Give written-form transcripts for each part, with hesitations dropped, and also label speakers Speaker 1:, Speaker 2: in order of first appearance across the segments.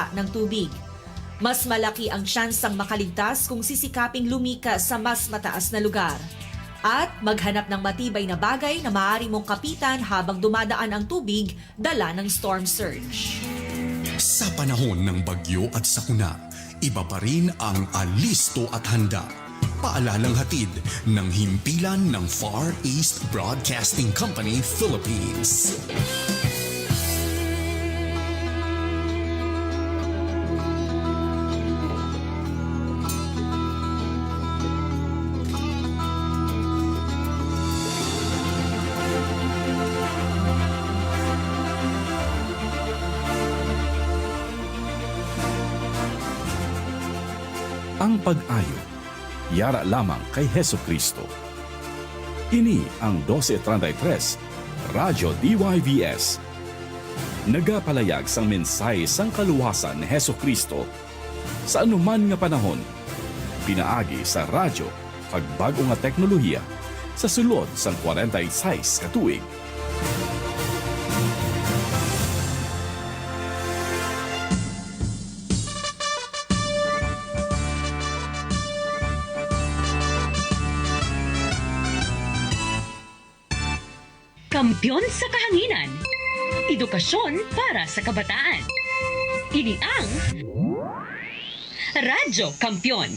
Speaker 1: banta ng tubig. Mas malaki ang tsansang makaligtas kung sisikaping lumikas sa mas mataas na lugar. At maghanap ng matibay na bagay na maaari mong kapitan habang dumadaan ang tubig dala ng storm surge.
Speaker 2: Sa panahon ng bagyo at sakuna, iba pa rin ang alisto at handa. Paalalang hatid ng himpilan ng Far East Broadcasting Company, Philippines.
Speaker 3: Ang pag-ayo, yara lamang kay Heso Kristo. Ini ang 1233, Radyo DYVS. Nagapalayag sang mensahe sang kaluwasan ni Heso Kristo sa anuman nga panahon. Pinaagi sa radyo, pagbago nga teknolohiya sa sulod sang 46 katuig.
Speaker 4: Kampiyon sa kahanginan. Edukasyon para sa kabataan. Ini ang Radyo Kampiyon.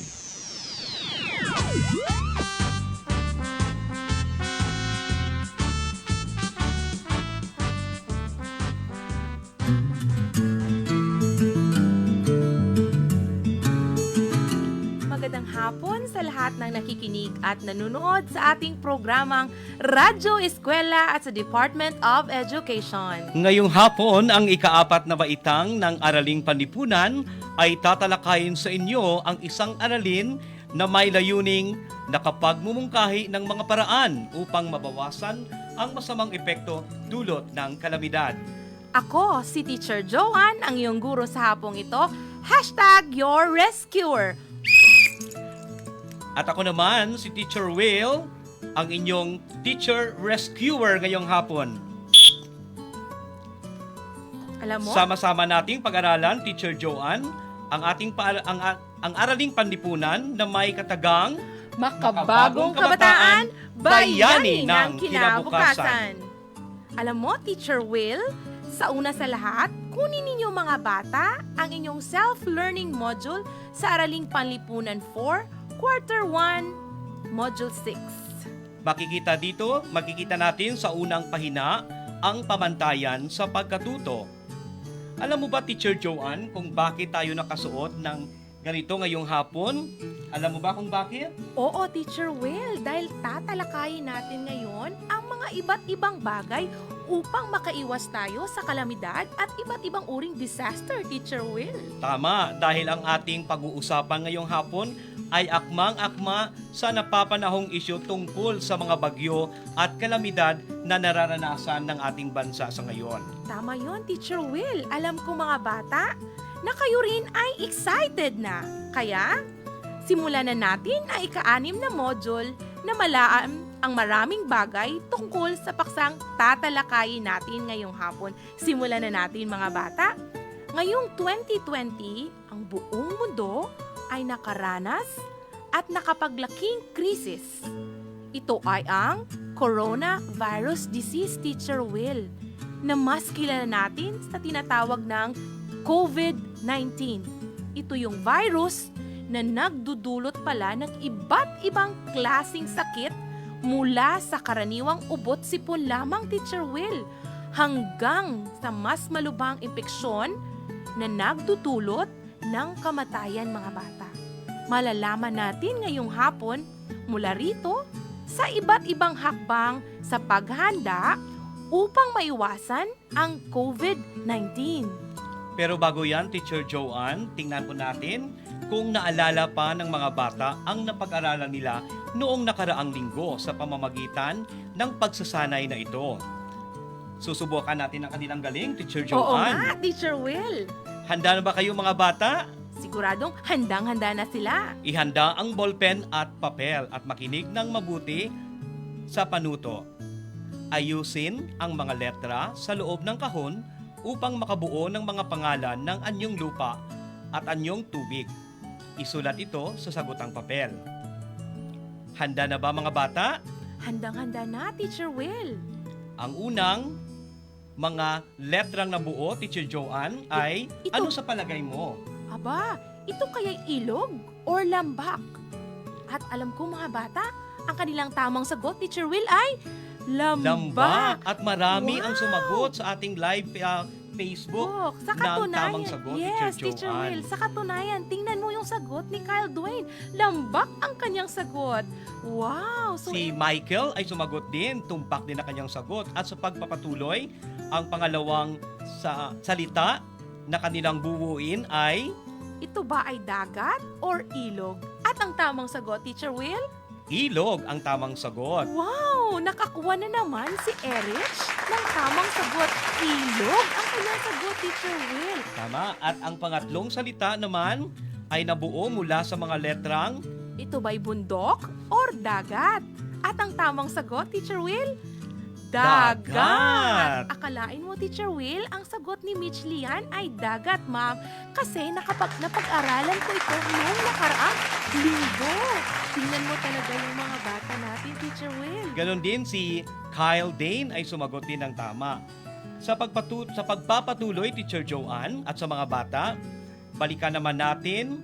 Speaker 5: Magandang hapon sa lahat ng nakikinig at nanonood sa ating programang Radyo Eskwela at sa Department of Education.
Speaker 6: Ngayong hapon, ang ikaapat na baitang ng Araling Panlipunan ay tatalakayin sa inyo ang isang aralin na may layuning nakapagmumungkahi ng mga paraan upang mabawasan ang masamang epekto dulot ng kalamidad.
Speaker 5: Ako, si Teacher Joanne, ang iyong guro sa hapong ito. #YourRescuer.
Speaker 6: At ako naman, si Teacher Will, ang inyong Teacher Rescuer ngayong hapon.
Speaker 5: Alam mo,
Speaker 6: Sama-sama nating pag-aralan, Teacher Joanne, ang Araling Panlipunan na may katagang
Speaker 5: makabagong kabataan, bayani ng kinabukasan. Alam mo, Teacher Will, sa una sa lahat, kunin ninyo mga bata ang inyong self-learning module sa Araling Panlipunan 4, Quarter 1, Module 6.
Speaker 6: Makikita natin sa unang pahina ang pamantayan sa pagkatuto. Alam mo ba, Teacher Joanne, kung bakit tayo nakasuot ng ganito ngayong hapon? Alam mo ba kung bakit?
Speaker 5: Oo, Teacher Will, dahil tatalakayin natin ngayon ang mga iba't ibang bagay upang makaiwas tayo sa kalamidad at iba't ibang uring disaster, Teacher Will.
Speaker 6: Tama, dahil ang ating pag-uusapan ngayong hapon ay akmang-akma sa napapanahong isyu tungkol sa mga bagyo at kalamidad na nararanasan ng ating bansa sa ngayon.
Speaker 5: Tama yon, Teacher Will. Alam ko mga bata na kayo rin ay excited na. Kaya, simulan na natin ang ika-6 na module na malaan ang maraming bagay tungkol sa paksang tatalakayin natin ngayong hapon. Simulan na natin mga bata. Ngayong 2020, ang buong mundo ay nakaranas at nakapaglaking krisis. Ito ay ang coronavirus disease, Teacher Will, na mas kilala natin sa tinatawag ng COVID-19. Ito yung virus na nagdudulot pala ng iba't ibang klasing sakit mula sa karaniwang ubot sipon lamang, Teacher Will, hanggang sa mas malubhang impeksyon na nagdudulot ng kamatayan, mga bata. Malalaman natin ngayong hapon mula rito sa iba't ibang hakbang sa paghahanda upang maiwasan ang COVID-19.
Speaker 6: Pero bago yan, Teacher Joanne, tingnan po natin kung naalala pa ng mga bata ang napag-aralan nila noong nakaraang linggo sa pamamagitan ng pagsasanay na ito. Susubukan natin ang kanilang galing, Teacher
Speaker 5: Oo
Speaker 6: Joanne.
Speaker 5: nga, Teacher Will.
Speaker 6: Handa na ba kayo mga bata?
Speaker 5: Siguradong handang-handa na sila.
Speaker 6: Ihanda ang ballpen at papel at makinig ng mabuti sa panuto. Ayusin ang mga letra sa loob ng kahon upang makabuo ng mga pangalan ng anyong lupa at anyong tubig. Isulat ito sa sagutang papel. Handa na ba mga bata?
Speaker 5: Handang-handa na, Teacher Will.
Speaker 6: Ang unang mga letrang nabuo, Teacher Joanne, ay
Speaker 5: ito.
Speaker 6: ano sa palagay mo?
Speaker 5: Aba, ito kaya'y ilog or lambak? At alam ko mga bata, ang kanilang tamang sagot, Teacher Will, ay lambak.
Speaker 6: At marami ang
Speaker 5: Wow!
Speaker 6: sumagot sa ating live Facebook
Speaker 5: Sa
Speaker 6: ng
Speaker 5: katunayan,
Speaker 6: tamang sagot,
Speaker 5: yes,
Speaker 6: Teacher
Speaker 5: Teacher
Speaker 6: Joanne.
Speaker 5: Will, sa katunayan, tingnan mo yung sagot ni Kyle Dwayne. Lambak ang kanyang sagot. Wow! So,
Speaker 6: Si Michael ay sumagot din, tumpak din ang kanyang sagot. At sa pagpapatuloy, ang pangalawang salita na kanilang buuin ay
Speaker 5: ito ba ay dagat or ilog? At ang tamang sagot, Teacher Will?
Speaker 6: ilog ang tamang sagot.
Speaker 5: Wow! Nakakuha na naman si Erich ng tamang sagot. Ilog ang kanyang sagot, Teacher Will.
Speaker 6: Tama. At ang pangatlong salita naman ay nabuo mula sa mga letrang
Speaker 5: Ito ba'y bundok or dagat? At ang tamang sagot, Teacher Will?
Speaker 6: Dagat.
Speaker 5: Akalain mo, Teacher Will, ang sagot ni Mitch Lian ay dagat, ma'am. Kasi napag-aralan ko ito noong nakaraang linggo. Tingnan mo talaga yung mga bata natin, Teacher Will.
Speaker 6: Ganon din si Kyle Dane ay sumagot din ng tama. Sa pagpapatuloy, Teacher Joanne, at sa mga bata, balikan naman natin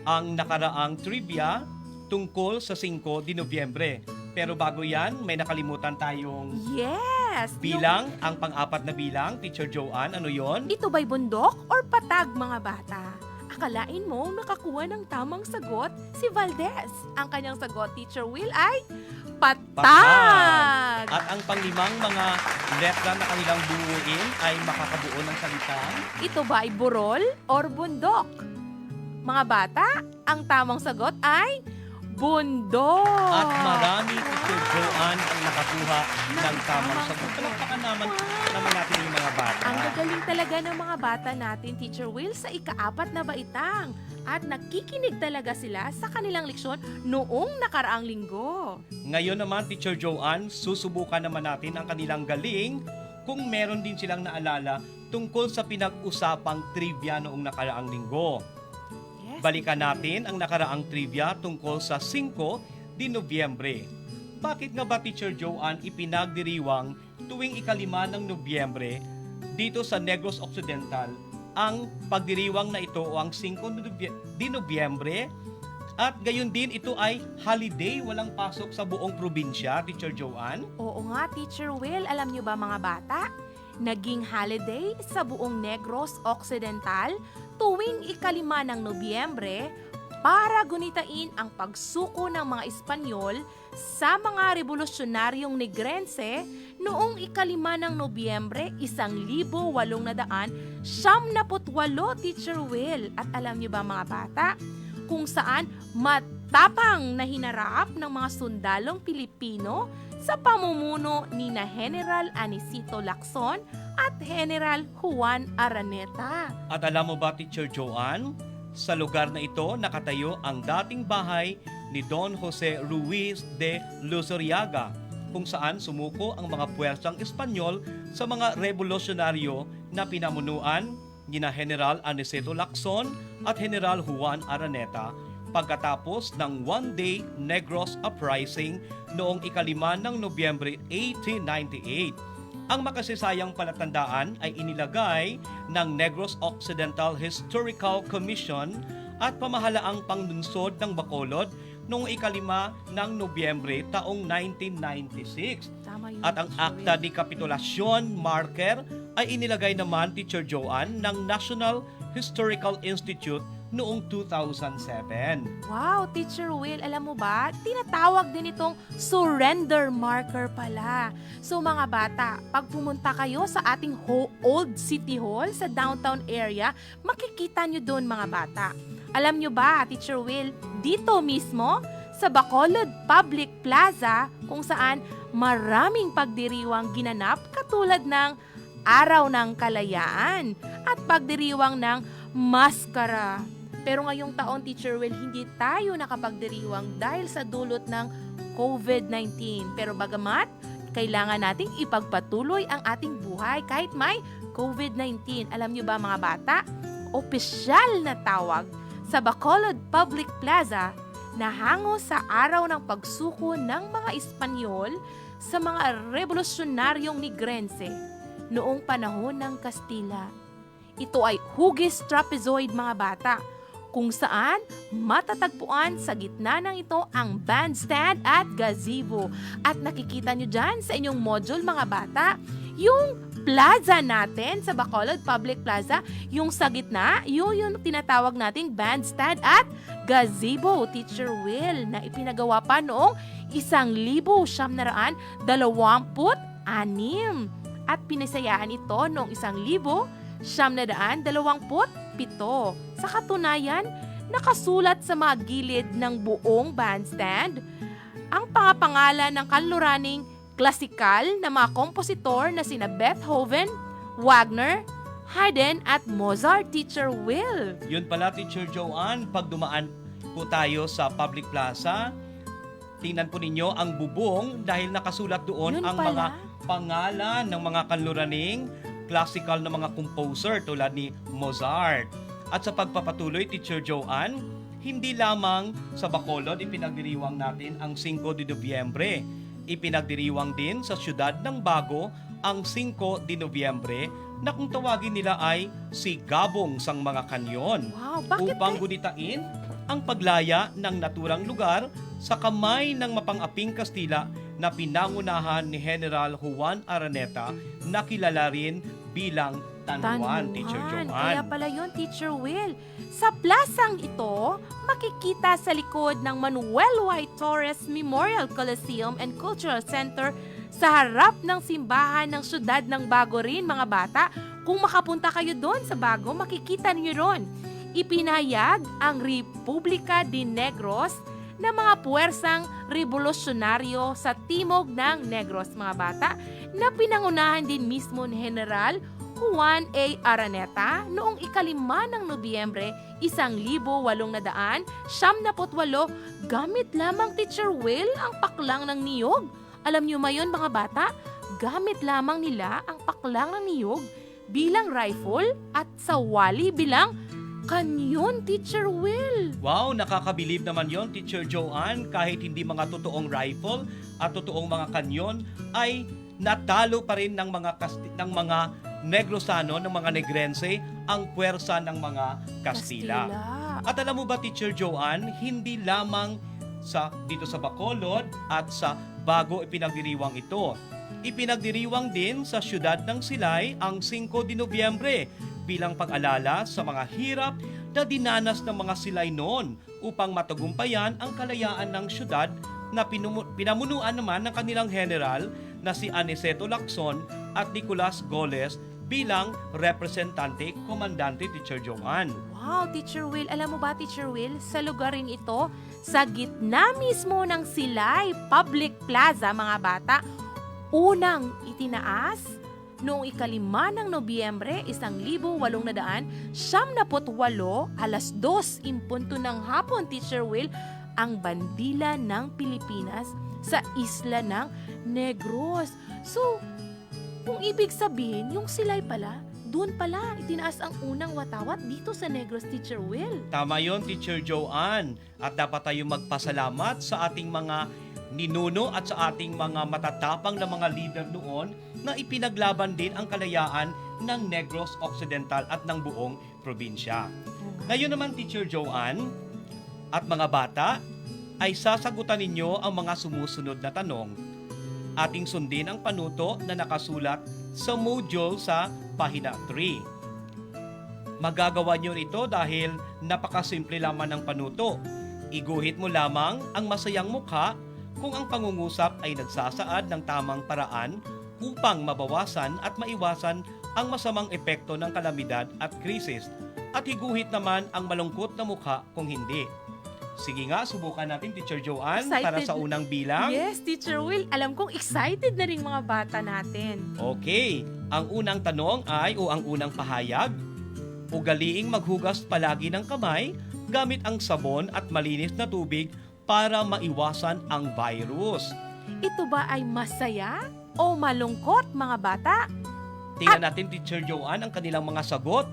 Speaker 6: ang nakaraang trivia tungkol sa 5 de Nobyembre. Pero bago yan, may nakalimutan tayong
Speaker 5: Yes!
Speaker 6: bilang, ang pang-apat na bilang. Teacher Joanne, ano yon?
Speaker 5: Ito ba'y bundok or patag, mga bata? Akalain mo nakakuha ng tamang sagot si Valdez. Ang kanyang sagot, Teacher Will, ay patag!
Speaker 6: At ang panglimang mga letra na kanilang buuin ay makakabuo ng salitang
Speaker 5: Ito ba ay burol or bundok? Mga bata, ang tamang sagot ay bundok.
Speaker 6: at marami, Teacher Joanne, ang nakakuha ng tamang sagot. Palakpakan naman natin yung mga bata.
Speaker 5: Ang gagaling talaga ng mga bata natin, Teacher Will, sa ika-4 na baitang. At nakikinig talaga sila sa kanilang leksyon noong nakaraang linggo.
Speaker 6: Ngayon naman, Teacher Joanne, susubukan naman natin ang kanilang galing kung meron din silang naalala tungkol sa pinag-usapang trivia noong nakaraang linggo.
Speaker 5: Yes.
Speaker 6: Balikan natin ang nakaraang trivia tungkol sa 5 de Nobyembre. Bakit nga ba, Teacher Joanne, ipinagdiriwang tuwing 5 ng Nobyembre dito sa Negros Occidental ang pagdiriwang na ito o ang 5 de Nobyembre? At gayon din ito ay holiday, walang pasok sa buong probinsya, Teacher Joanne.
Speaker 5: Oo nga, Teacher Will. Alam niyo ba, mga bata? Naging holiday sa buong Negros Occidental tuwing 5 ng Nobyembre para gunitain ang pagsuko ng mga Espanyol sa mga revolusyonaryong Negrense noong 5 ng Nobyembre 1878, Teacher Will. At alam niyo ba, mga bata, kung saan matapang na hinarap ng mga sundalong Pilipino sa pamumuno ni na General Anicito Lacson at General Juan Araneta.
Speaker 6: At alam mo ba, Teacher Joanne, sa lugar na ito nakatayo ang dating bahay ni Don Jose Ruiz de Luzuriaga, kung saan sumuko ang mga puwersang Espanyol sa mga revolusyonaryo na pinamunuan ni na General Anicito Lacson at General Juan Araneta pagkatapos ng one-day Negros Uprising noong 5 ng Nobyembre 1898. Ang makasisayang palatandaan ay inilagay ng Negros Occidental Historical Commission at pamahalaang panglunsod ng Bacolod noong 5 ng Nobyembre taong 1996.
Speaker 5: Tama yun,
Speaker 6: At ang
Speaker 5: Teacher
Speaker 6: akta
Speaker 5: Will.
Speaker 6: de Capitulacion Marker ay inilagay naman, Teacher Joanne, ng National Historical Institute noong 2007.
Speaker 5: Wow, Teacher Will, alam mo ba, tinatawag din itong surrender marker pala. So mga bata, pag pumunta kayo sa ating Old City Hall sa downtown area, makikita nyo doon, mga bata. Alam nyo ba, Teacher Will, dito mismo sa Bacolod Public Plaza, kung saan maraming pagdiriwang ginanap katulad ng Araw ng Kalayaan at pagdiriwang ng Maskara. Pero ngayong taon, Teacher Will, hindi tayo nakapagdiriwang dahil sa dulot ng COVID-19. Pero bagamat, kailangan nating ipagpatuloy ang ating buhay kahit may COVID-19. Alam niyo ba mga bata? Opisyal na tawag sa Bacolod Public Plaza na hango sa araw ng pagsuko ng mga Espanyol sa mga revolusyonaryong Negrense noong panahon ng Kastila. Ito ay hugis trapezoid mga bata, kung saan matatagpuan sa gitna ng ito ang bandstand at gazebo. At nakikita nyo dyan sa inyong module mga bata, yung plaza natin sa Bacolod Public Plaza, yung sa gitna, yung tinatawag nating bandstand at gazebo, Teacher Will, na ipinagawa pa noong 1926 at pinasayahan ito noong 1927. Sa katunayan, nakasulat sa mga gilid ng buong bandstand ang pangapangalan ng kanluraning klasikal na mga kompositor na sina Beethoven, Wagner, Haydn at Mozart, Teacher Will.
Speaker 6: Yun pala, Teacher Joanne, pag dumaan po tayo sa public plaza, tingnan po ninyo ang bubong dahil nakasulat doon
Speaker 5: Yun
Speaker 6: ang
Speaker 5: pala.
Speaker 6: mga pangalan ng mga kanluraning classical na mga composer tulad ni Mozart. At sa pagpapatuloy, Teacher Joanne, hindi lamang sa Bacolod ipinagdiriwang natin ang 5 de Nobyembre. Ipinagdiriwang din sa siyudad ng Bago ang 5 de Nobyembre na kung tawagin nila ay si Gabong sang mga kanyon.
Speaker 5: Wow, bakit
Speaker 6: Upang
Speaker 5: eh?
Speaker 6: gunitain ang paglaya ng naturang lugar sa kamay ng mapang-aping Kastila na pinangunahan ni General Juan Araneta na kilala rin bilang Tanuan, Teacher
Speaker 5: Kaya
Speaker 6: Joanne.
Speaker 5: pala yun, Teacher Will. Sa plasang ito, makikita sa likod ng Manuel Y. Torres Memorial Coliseum and Cultural Center sa harap ng simbahan ng siyudad ng Bago rin, mga bata. Kung makapunta kayo doon sa Bago, makikita niyo ron. Ipinahayag ang Republika de Negros na mga puwersang revolusyonaryo sa timog ng Negros, mga bata, na pinangunahan din mismo ni General Juan A. Araneta noong 5 ng Nobyembre 1878 gamit lamang, Teacher Will, ang paklang ng niyog. Alam niyo mayon mga bata, gamit lamang nila ang paklang ng niyog bilang rifle at sawali bilang kanyon, Teacher Will.
Speaker 6: Wow, nakakabilib naman yon, Teacher Joanne. Kahit hindi mga totoong rifle at totoong mga kanyon, ay natalo pa rin ng mga Negrosano, ng mga Negrense, ang puwersa ng mga Kastila. At alam mo ba, Teacher Joanne, hindi lamang dito sa Bacolod at sa Bago ipinagdiriwang ito. Ipinagdiriwang din sa siyudad ng Silay ang 5 de Nobyembre bilang pag-alala sa mga hirap na dinanas ng mga Silay noon upang matagumpayan ang kalayaan ng siyudad na pinamunuan naman ng kanilang general na si Aniceto Lacson at Nicolas Goles bilang representante, komandante, Teacher Joanne.
Speaker 5: Wow, Teacher Will. Alam mo ba, Teacher Will, sa lugar rin ito, sa gitna mismo ng Silay Public Plaza, mga bata, unang itinaas noong 5 ng Nobyembre 1878, 2:00 ng hapon, Teacher Will, ang bandila ng Pilipinas sa isla ng Negros. So, kung ibig sabihin, yung Silay pala, doon pala itinaas ang unang watawat dito sa Negros, Teacher Will.
Speaker 6: Tama yon, Teacher Joanne. At dapat tayong magpasalamat sa ating mga ninuno at sa ating mga matatapang na mga leader noon na ipinaglaban din ang kalayaan ng Negros Occidental at ng buong probinsya. Ngayon naman, Teacher Joanne at mga bata, ay sasagutan ninyo ang mga sumusunod na tanong. Ating sundin ang panuto na nakasulat sa module sa pahina 3. Magagawa nyo ito dahil napakasimple lamang ng panuto. Iguhit mo lamang ang masayang mukha kung ang pangungusap ay nagsasaad ng tamang paraan upang mabawasan at maiwasan ang masamang epekto ng kalamidad at krisis, at higuhit naman ang malungkot na mukha kung hindi. Sige nga, subukan natin, Teacher Joanne, para
Speaker 5: Excited.
Speaker 6: sa unang bilang.
Speaker 5: Yes, Teacher Will. Alam kong excited na rin mga bata natin.
Speaker 6: Okay, ang unang tanong ay, o ang unang pahayag, ugaliing maghugas palagi ng kamay gamit ang sabon at malinis na tubig para maiwasan ang virus.
Speaker 5: Ito ba ay masaya o malungkot, mga bata?
Speaker 6: Tingnan natin, Teacher Joanne, ang kanilang mga sagot.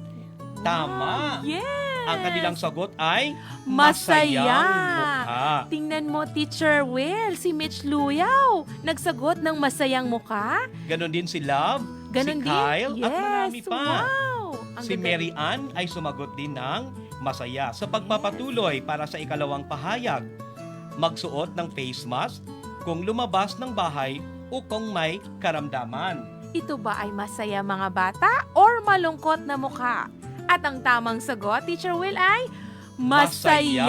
Speaker 6: Tama.
Speaker 5: Yes!
Speaker 6: Ang kanilang sagot ay
Speaker 5: Masaya.
Speaker 6: masayang mukha.
Speaker 5: Tingnan mo, Teacher Will, si Mitch Luyaw. Nagsagot ng masayang mukha.
Speaker 6: Ganon din si Love,
Speaker 5: Ganon
Speaker 6: si
Speaker 5: din.
Speaker 6: Kyle,
Speaker 5: Yes,
Speaker 6: at marami pa.
Speaker 5: wow. Ang
Speaker 6: Si
Speaker 5: ganda.
Speaker 6: Mary Ann ay sumagot din ng masaya. Sa pagpapatuloy para sa ikalawang pahayag, magsuot ng face mask kung lumabas ng bahay o kung may karamdaman.
Speaker 5: Ito ba ay masaya mga bata or malungkot na mukha? At ang tamang sagot, Teacher Will, ay masaya.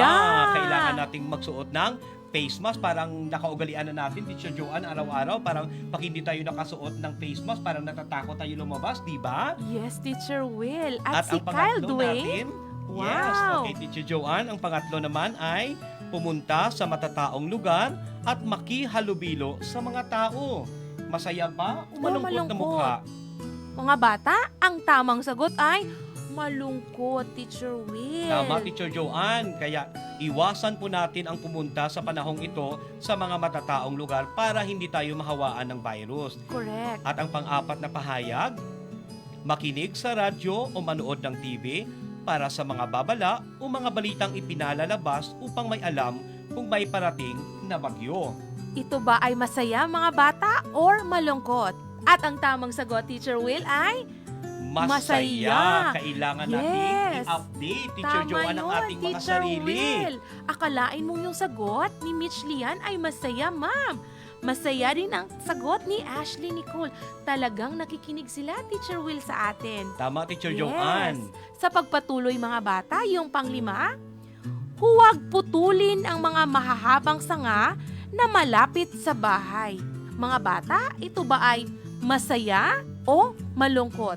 Speaker 6: Kailangan nating magsuot ng face mask. Parang nakaugalian na natin, Teacher Joanne, araw-araw. Parang pag hindi tayo nakasuot ng face mask, parang natatakot tayo lumabas, di ba?
Speaker 5: Yes, Teacher Will. At, si
Speaker 6: ang
Speaker 5: Kyle
Speaker 6: pangatlo
Speaker 5: Dwayne,
Speaker 6: natin, yes,
Speaker 5: wow.
Speaker 6: okay, Teacher Joanne, ang pangatlo naman ay pumunta sa matataong lugar at makihalubilo sa mga tao. Masaya ba o malungkot na
Speaker 5: malungkot?
Speaker 6: mukha?
Speaker 5: Mga bata, ang tamang sagot ay malungkot, Teacher Will.
Speaker 6: Tama, Teacher Joanne. Kaya iwasan po natin ang pumunta sa panahong ito sa mga matataong lugar para hindi tayo mahawaan ng virus.
Speaker 5: Correct.
Speaker 6: At ang pang-apat na pahayag, makinig sa radyo o manood ng TV para sa mga babala o mga balitang ipinalalabas upang may alam kung may parating na bagyo.
Speaker 5: Ito ba ay masaya mga bata or malungkot? At ang tamang sagot, Teacher Will, ay Masaya.
Speaker 6: Kailangan
Speaker 5: Yes.
Speaker 6: natin i-update, Teacher
Speaker 5: tama
Speaker 6: Joanne, ang
Speaker 5: yun,
Speaker 6: ating mga
Speaker 5: Teacher
Speaker 6: sarili.
Speaker 5: Will. Akalain mong yung sagot ni Mitch Lian ay masaya, ma'am. Masaya rin ang sagot ni Ashley Nicole. Talagang nakikinig sila, Teacher Will, sa atin.
Speaker 6: Tama, Teacher
Speaker 5: Yes.
Speaker 6: Joanne.
Speaker 5: Sa pagpatuloy mga bata, yung panglima, huwag putulin ang mga mahahabang sanga na malapit sa bahay. Mga bata, ito ba ay masaya o malungkot?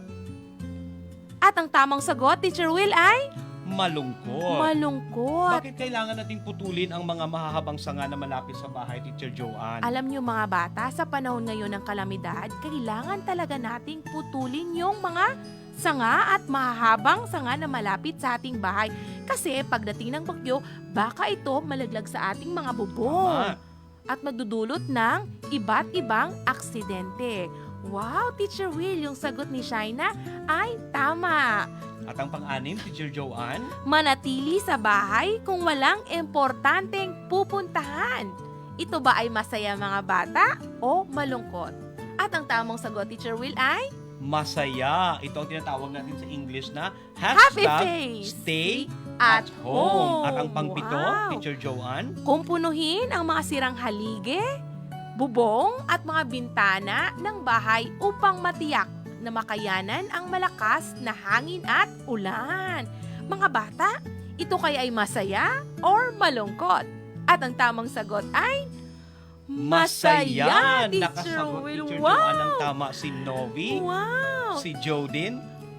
Speaker 5: At ang tamang sagot, Teacher Will, ay
Speaker 6: Malungkot.
Speaker 5: malungkot.
Speaker 6: Bakit kailangan nating putulin ang mga mahahabang sanga na malapit sa bahay, Teacher Joanne?
Speaker 5: Alam niyo mga bata, sa panahon ngayon ng kalamidad, kailangan talaga nating putulin yung mga sanga at mahahabang sanga na malapit sa ating bahay. Kasi pagdating ng bagyo, baka ito malaglag sa ating mga bubong.
Speaker 6: Tama.
Speaker 5: At magdudulot ng iba't ibang aksidente. Wow, Teacher Will, yung sagot ni Shaina ay tama.
Speaker 6: At ang pang-anim, Teacher Joanne,
Speaker 5: Manatili sa bahay kung walang importanteng pupuntahan. Ito ba ay masaya mga bata o malungkot? At ang tamang sagot, Teacher Will, ay
Speaker 6: masaya. Ito ang tinatawag natin sa English na
Speaker 5: Happy
Speaker 6: hashtag
Speaker 5: face.
Speaker 6: stay
Speaker 5: at
Speaker 6: at home.
Speaker 5: home.
Speaker 6: At ang pang-pito,
Speaker 5: Wow.
Speaker 6: Teacher Joanne,
Speaker 5: kung punuhin ang mga sirang halige, bubong at mga bintana ng bahay upang matiyak na makayanan ang malakas na hangin at ulan. Mga bata, ito kaya ay masaya or malungkot? At ang tamang sagot ay masaya, Teacher
Speaker 6: Nakasagot,
Speaker 5: Will.
Speaker 6: Teacher
Speaker 5: Wow!
Speaker 6: Joanne, ng tama si Novi,
Speaker 5: Wow!
Speaker 6: si Jodin,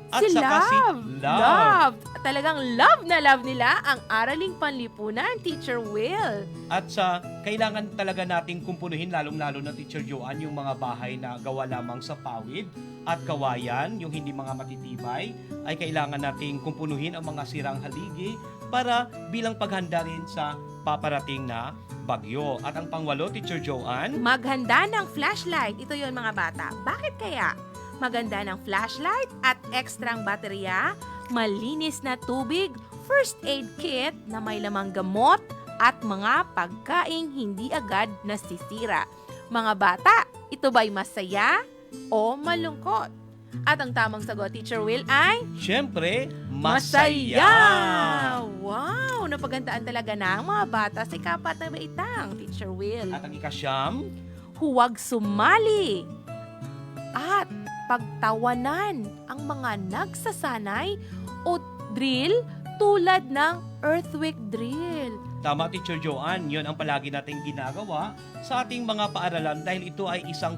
Speaker 6: at
Speaker 5: Si
Speaker 6: saka si
Speaker 5: Love.
Speaker 6: Love.
Speaker 5: Love. Talagang love na love nila ang Araling Panlipunan, Teacher Will.
Speaker 6: At sa kailangan talaga nating kumpunuhin, lalong-lalo na, Teacher Joanne, yung mga bahay na gawa lamang sa pawid at kawayan, yung hindi mga matitibay, ay kailangan nating kumpunuhin ang mga sirang haligi para bilang paghanda rin sa paparating na bagyo. At ang pangwalo, Teacher Joanne,
Speaker 5: Maghanda ng flashlight. Ito yon mga bata. Bakit kaya? Maganda ng flashlight at ekstrang baterya, malinis na tubig, first aid kit na may lamang gamot at mga pagkaing hindi agad nasisira. Mga bata, ito ba'y masaya o malungkot? At ang tamang sagot, Teacher Will, ay
Speaker 6: syempre,
Speaker 5: masaya!
Speaker 6: masaya!
Speaker 5: Wow! Napagandaan talaga ng mga bata sa ikapat na baitang, Teacher Will.
Speaker 6: At ang ikasyam,
Speaker 5: Huwag sumali at pagtawanan ang mga nagsasanay o drill tulad ng earthquake drill.
Speaker 6: tama, Teacher Joanne, yun ang palagi nating ginagawa sa ating mga paaralan dahil ito ay isang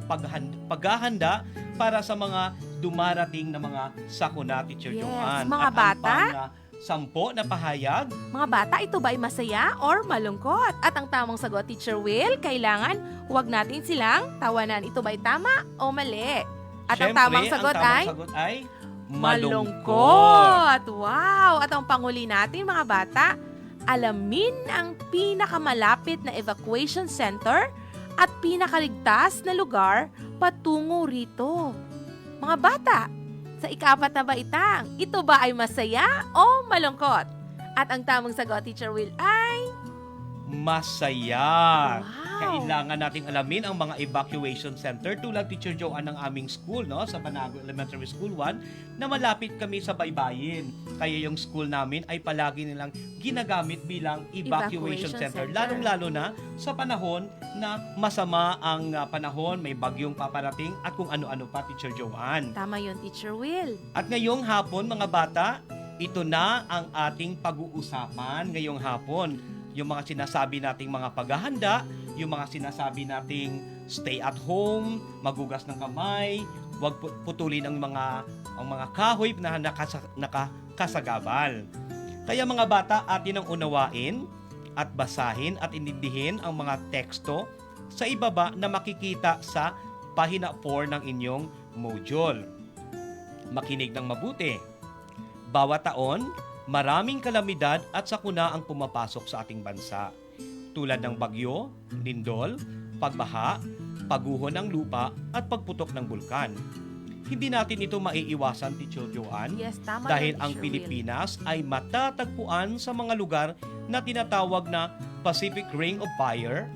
Speaker 6: paghahanda para sa mga dumarating na mga sakuna, Teacher
Speaker 5: Yes,
Speaker 6: Joanne.
Speaker 5: mga
Speaker 6: At
Speaker 5: bata.
Speaker 6: ang pang-sampo na pahayag,
Speaker 5: Mga bata, ito ba ay masaya or malungkot? At ang tamang sagot, Teacher Will, kailangan huwag natin silang tawanan. Ito ba ay tama o mali? At ang
Speaker 6: syempre,
Speaker 5: tamang sagot ay
Speaker 6: malungkot.
Speaker 5: Wow! At ang panghuli natin, mga bata, alamin ang pinakamalapit na evacuation center at pinakaligtas na lugar patungo rito. Mga bata, sa ika-4 na baitang, ito ba ay masaya o malungkot? At ang tamang sagot, Teacher Will, ay...
Speaker 6: Masaya.
Speaker 5: Wow.
Speaker 6: Kailangan nating alamin ang mga evacuation center tulad Teacher Joanne ng aming school, no, sa Banago Elementary School 1, na malapit kami sa baybayin. Kaya yung school namin ay palagi nilang ginagamit bilang evacuation center. Lalong-lalo na sa panahon na masama ang panahon, may bagyong paparating at kung ano-ano pa, Teacher Joanne.
Speaker 5: Tama yun, Teacher Will.
Speaker 6: At ngayong hapon, mga bata, ito na ang ating pag-uusapan ngayong hapon. Yung mga sinasabi nating mga paghahanda, yung mga sinasabi nating stay at home, magugas ng kamay, huwag putulin ang mga kahoy na nakakasagabal. Kaya mga bata, atin ang unawain at basahin at intindihin ang mga teksto sa ibaba na makikita sa pahina 4 ng inyong module. Makinig ng mabuti. Bawat taon, maraming kalamidad at sakuna ang pumapasok sa ating bansa. Tulad ng bagyo, lindol, pagbaha, paguho ng lupa at pagputok ng bulkan. Hindi natin ito maiiwasan, Teacher Joanne,
Speaker 5: Yes, tama
Speaker 6: dahil
Speaker 5: yun,
Speaker 6: ang
Speaker 5: Teacher Will.
Speaker 6: Pilipinas ay matatagpuan sa mga lugar na tinatawag na Pacific Ring of Fire,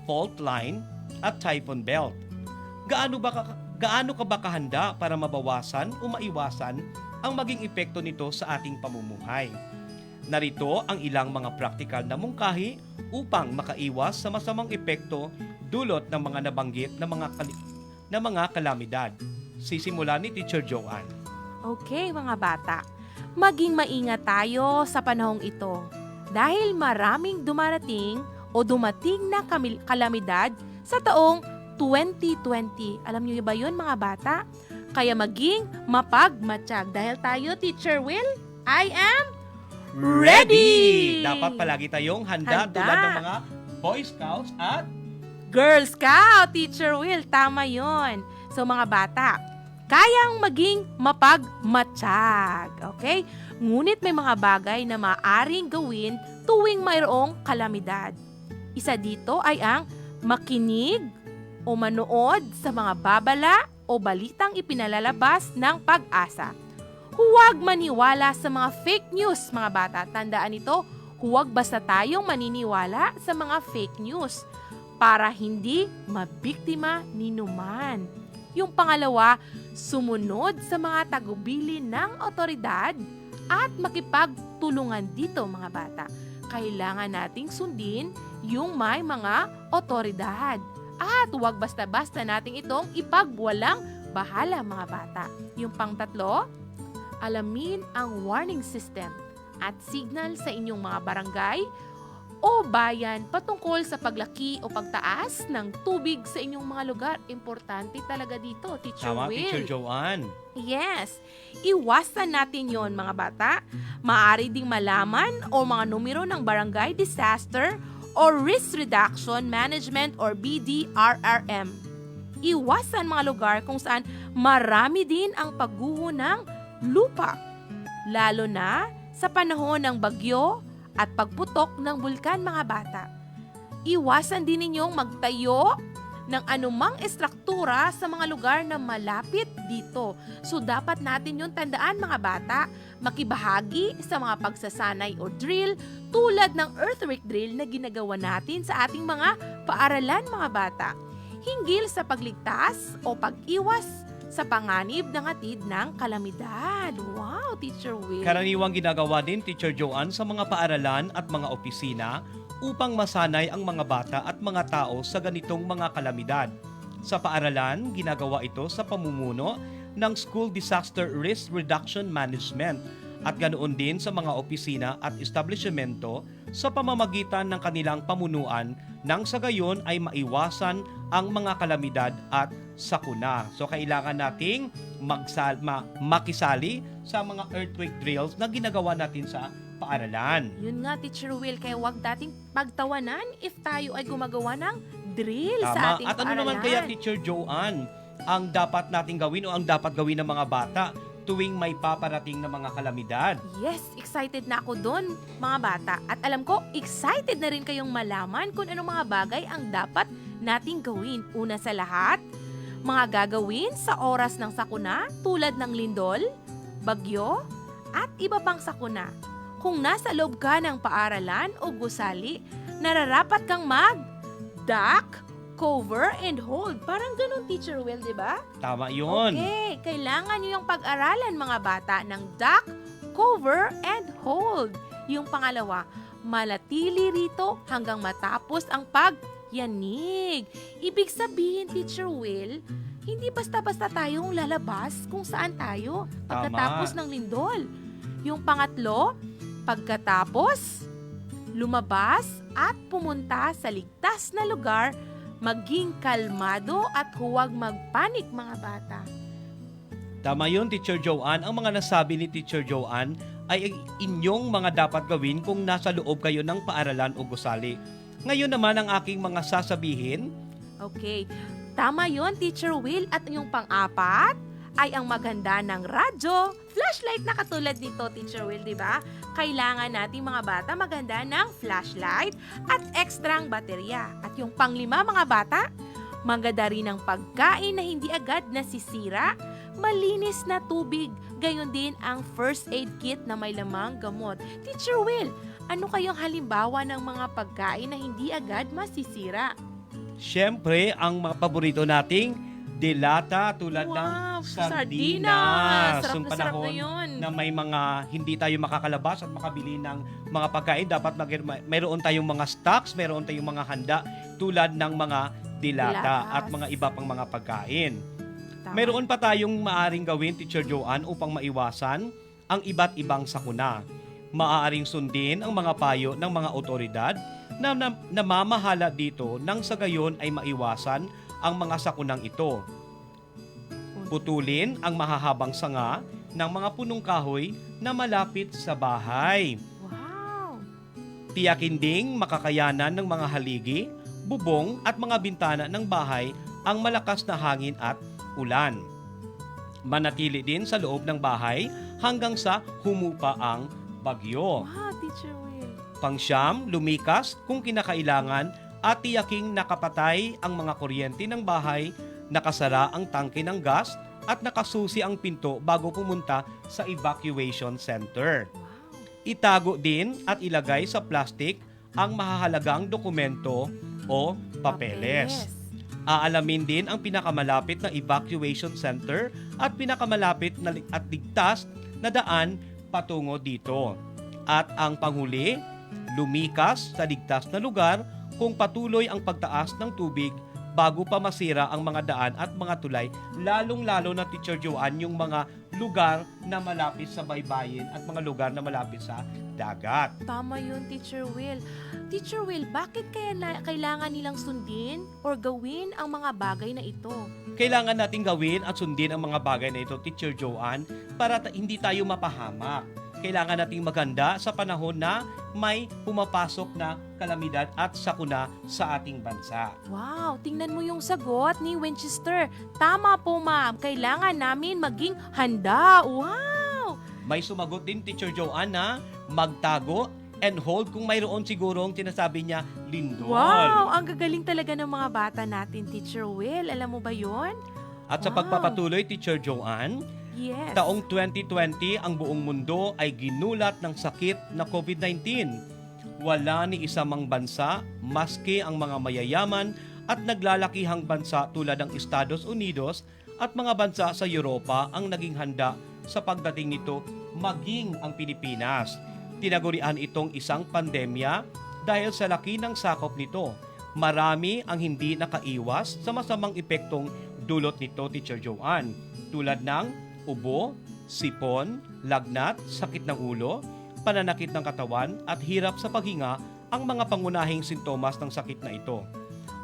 Speaker 6: Fault Line at Typhoon Belt. Gaano ka ba kahanda para mabawasan o maiwasan ang maging epekto nito sa ating pamumuhay? Narito ang ilang mga praktikal na mungkahi upang makaiwas sa masamang epekto dulot ng mga nabanggit na mga kalamidad. Sisimula ni Teacher Joanne.
Speaker 5: Okay, mga bata. Maging maingat tayo sa panahong ito dahil maraming dumarating o dumating na kalamidad sa taong 2020. Alam niyo ba yun, mga bata? Kaya maging mapagmatsyag dahil tayo, Teacher Will, I am ready!
Speaker 6: Dapat palagi tayong handa. Tulad ng mga Boy Scouts at
Speaker 5: Girl Scout, Teacher Will, tama yon. So mga bata, kayang maging mapagmatsyag, okay? Ngunit may mga bagay na maaring gawin tuwing mayroong kalamidad. Isa dito ay ang makinig o manood sa mga babala o balitang ipinalalabas ng Pag-asa. Huwag maniwala sa mga fake news, mga bata. Tandaan ito, huwag basta tayong maniniwala sa mga fake news para hindi mabiktima ni numan. Yung pangalawa, sumunod sa mga tagubilin ng otoridad at makipagtulungan dito, mga bata. Kailangan nating sundin yung may mga otoridad. At huwag basta-basta nating itong ipagwalang bahala, mga bata. Yung pangtatlo, alamin ang warning system at signal sa inyong mga barangay o bayan patungkol sa paglaki o pagtaas ng tubig sa inyong mga lugar. Importante talaga dito, Teacher
Speaker 6: tama,
Speaker 5: Will.
Speaker 6: Teacher Joanne.
Speaker 5: Yes, iwasan natin yon, mga bata. Maaari ding malaman o mga numero ng Barangay Disaster or Risk Reduction Management or BDRRM. Iwasan mga lugar kung saan marami din ang pagguho ng lupa, lalo na sa panahon ng bagyo at pagputok ng bulkan, mga bata. Iwasan din ninyong magtayo ng anumang estruktura sa mga lugar na malapit dito. So dapat natin yung tandaan, mga bata, makibahagi sa mga pagsasanay o drill tulad ng earthquake drill na ginagawa natin sa ating mga paaralan, mga bata. Hinggil sa pagligtas o pag-iwas sa panganib ng hatid ng kalamidad. Wow, Teacher Will.
Speaker 6: Karaniwang ginagawa din, Teacher Joanne, sa mga paaralan at mga opisina upang masanay ang mga bata at mga tao sa ganitong mga kalamidad. Sa paaralan, ginagawa ito sa pamumuno ng School Disaster Risk Reduction Management at ganoon din sa mga opisina at establishmento sa pamamagitan ng kanilang pamunuan nang sa gayon ay maiwasan ang mga kalamidad at sakuna. So kailangan nating makisali sa mga earthquake drills na ginagawa natin sa paaralan.
Speaker 5: Yun nga, Teacher Will, kaya huwag dating pagtawanan if tayo ay gumagawa ng drill sa ating
Speaker 6: At ano
Speaker 5: paaralan.
Speaker 6: naman kaya, Teacher Joanne, ang dapat nating gawin o ang dapat gawin ng mga bata tuwing may paparating na mga kalamidad?
Speaker 5: Yes, excited na ako doon, mga bata. At alam ko, excited na rin kayong malaman kung anong mga bagay ang dapat nating gawin. Una sa lahat, Mga gagawin sa oras ng sakuna tulad ng lindol, bagyo, at iba pang sakuna. Kung nasa loob ka ng paaralan o gusali, nararapat kang duck, cover, and hold. Parang ganun, Teacher Will, di ba?
Speaker 6: Tama yun.
Speaker 5: Okay, kailangan nyo yung pag-aralan mga bata ng duck, cover, and hold. Yung pangalawa, manatili rito hanggang matapos ang pagyanig. Ibig sabihin, Teacher Will, hindi basta-basta tayong lalabas kung saan tayo pagkatapos ng lindol. Yung pangatlo, pagkatapos, lumabas at pumunta sa ligtas na lugar, maging kalmado at huwag magpanik mga bata.
Speaker 6: Tama yun, Teacher Joanne. Ang mga nasabi ni Teacher Joanne ay inyong mga dapat gawin kung nasa loob kayo ng paaralan o gusali. Ngayon naman ang aking mga sasabihin.
Speaker 5: Okay, tama yun, Teacher Will. At yung pang-apat ay ang maganda ng radyo, flashlight na katulad nito, Teacher Will, di ba? Kailangan nating mga bata maganda ng flashlight at ekstrang baterya. At yung pang-lima mga bata, maganda rin ang pagkain na hindi agad nasisira, malinis na tubig, gayon din ang first aid kit na may lamang gamot. Teacher Will, ano kayong halimbawa ng mga pagkain na hindi agad masisira?
Speaker 6: Siyempre, ang mga paborito nating delata tulad ng sardinas.
Speaker 5: Sarap
Speaker 6: Yung
Speaker 5: na sarap
Speaker 6: panahon
Speaker 5: na yun.
Speaker 6: na may mga hindi tayo makakalabas at makabili ng mga pagkain, dapat mayroon tayong mga stocks, mayroon tayong mga handa tulad ng mga dilata
Speaker 5: Dilatas.
Speaker 6: at mga iba pang mga pagkain.
Speaker 5: Tama.
Speaker 6: Mayroon pa tayong maaring gawin, Teacher Joanne, upang maiwasan ang iba't ibang sakuna. Maaaring sundin ang mga payo ng mga otoridad na namamahala dito nang sa gayon ay maiwasan ang mga sakunang ito. Putulin ang mahahabang sanga ng mga punong kahoy na malapit sa bahay.
Speaker 5: Wow!
Speaker 6: Tiyakin ding makakayanan ng mga haligi, bubong at mga bintana ng bahay ang malakas na hangin at ulan. Manatili din sa loob ng bahay hanggang sa humupa ang bagyo.
Speaker 5: Wow, Teacher Will.
Speaker 6: Pangsyam, lumikas kung kinakailangan at tiyaking nakapatay ang mga kuryente ng bahay, nakasara ang tangke ng gas at nakasusi ang pinto bago pumunta sa evacuation center. Itago din at ilagay sa plastic ang mahahalagang dokumento o papeles. Aalamin din ang pinakamalapit na evacuation center at pinakamalapit na at ligtas na daan patungo dito. At ang panghuli, lumikas sa ligtas na lugar kung patuloy ang pagtaas ng tubig bago pa masira ang mga daan at mga tulay, lalong-lalo na, Teacher Joanne, yung mga lugar na malapit sa baybayin at mga lugar na malapit sa dagat.
Speaker 5: Tama yun, Teacher Will. Teacher Will, bakit kaya kailangan nilang sundin or gawin ang mga bagay na ito?
Speaker 6: Kailangan nating gawin at sundin ang mga bagay na ito, Teacher Joanne, para hindi tayo mapahamak. Kailangan nating maganda sa panahon na may pumapasok na kalamidad at sakuna sa ating bansa.
Speaker 5: Wow, tingnan mo yung sagot ni Winchester. Tama po, ma'am. Kailangan namin maging handa. Wow!
Speaker 6: May sumagot din, Teacher Joanne, na magtago and hold kung mayroon sigurong tinasabi niya lindol.
Speaker 5: Wow, ang gagaling talaga ng mga bata natin, Teacher Will. Alam mo ba yon?
Speaker 6: At sa
Speaker 5: Wow.
Speaker 6: pagpapatuloy, Teacher Joanne,
Speaker 5: Yes.
Speaker 6: taong 2020 ang buong mundo ay ginulat ng sakit na COVID-19. Wala ni isa mang bansa, maski ang mga mayayaman at naglalakihang bansa tulad ng Estados Unidos at mga bansa sa Europa ang naging handa sa pagdating nito, maging ang Pilipinas. Tinagurian itong isang pandemya dahil sa laki ng sakop nito. Marami ang hindi nakaiwas sa masamang epektong dulot nito, Teacher Joanne, tulad ng ubo, sipon, lagnat, sakit ng ulo, pananakit ng katawan at hirap sa paghinga ang mga pangunahing sintomas ng sakit na ito.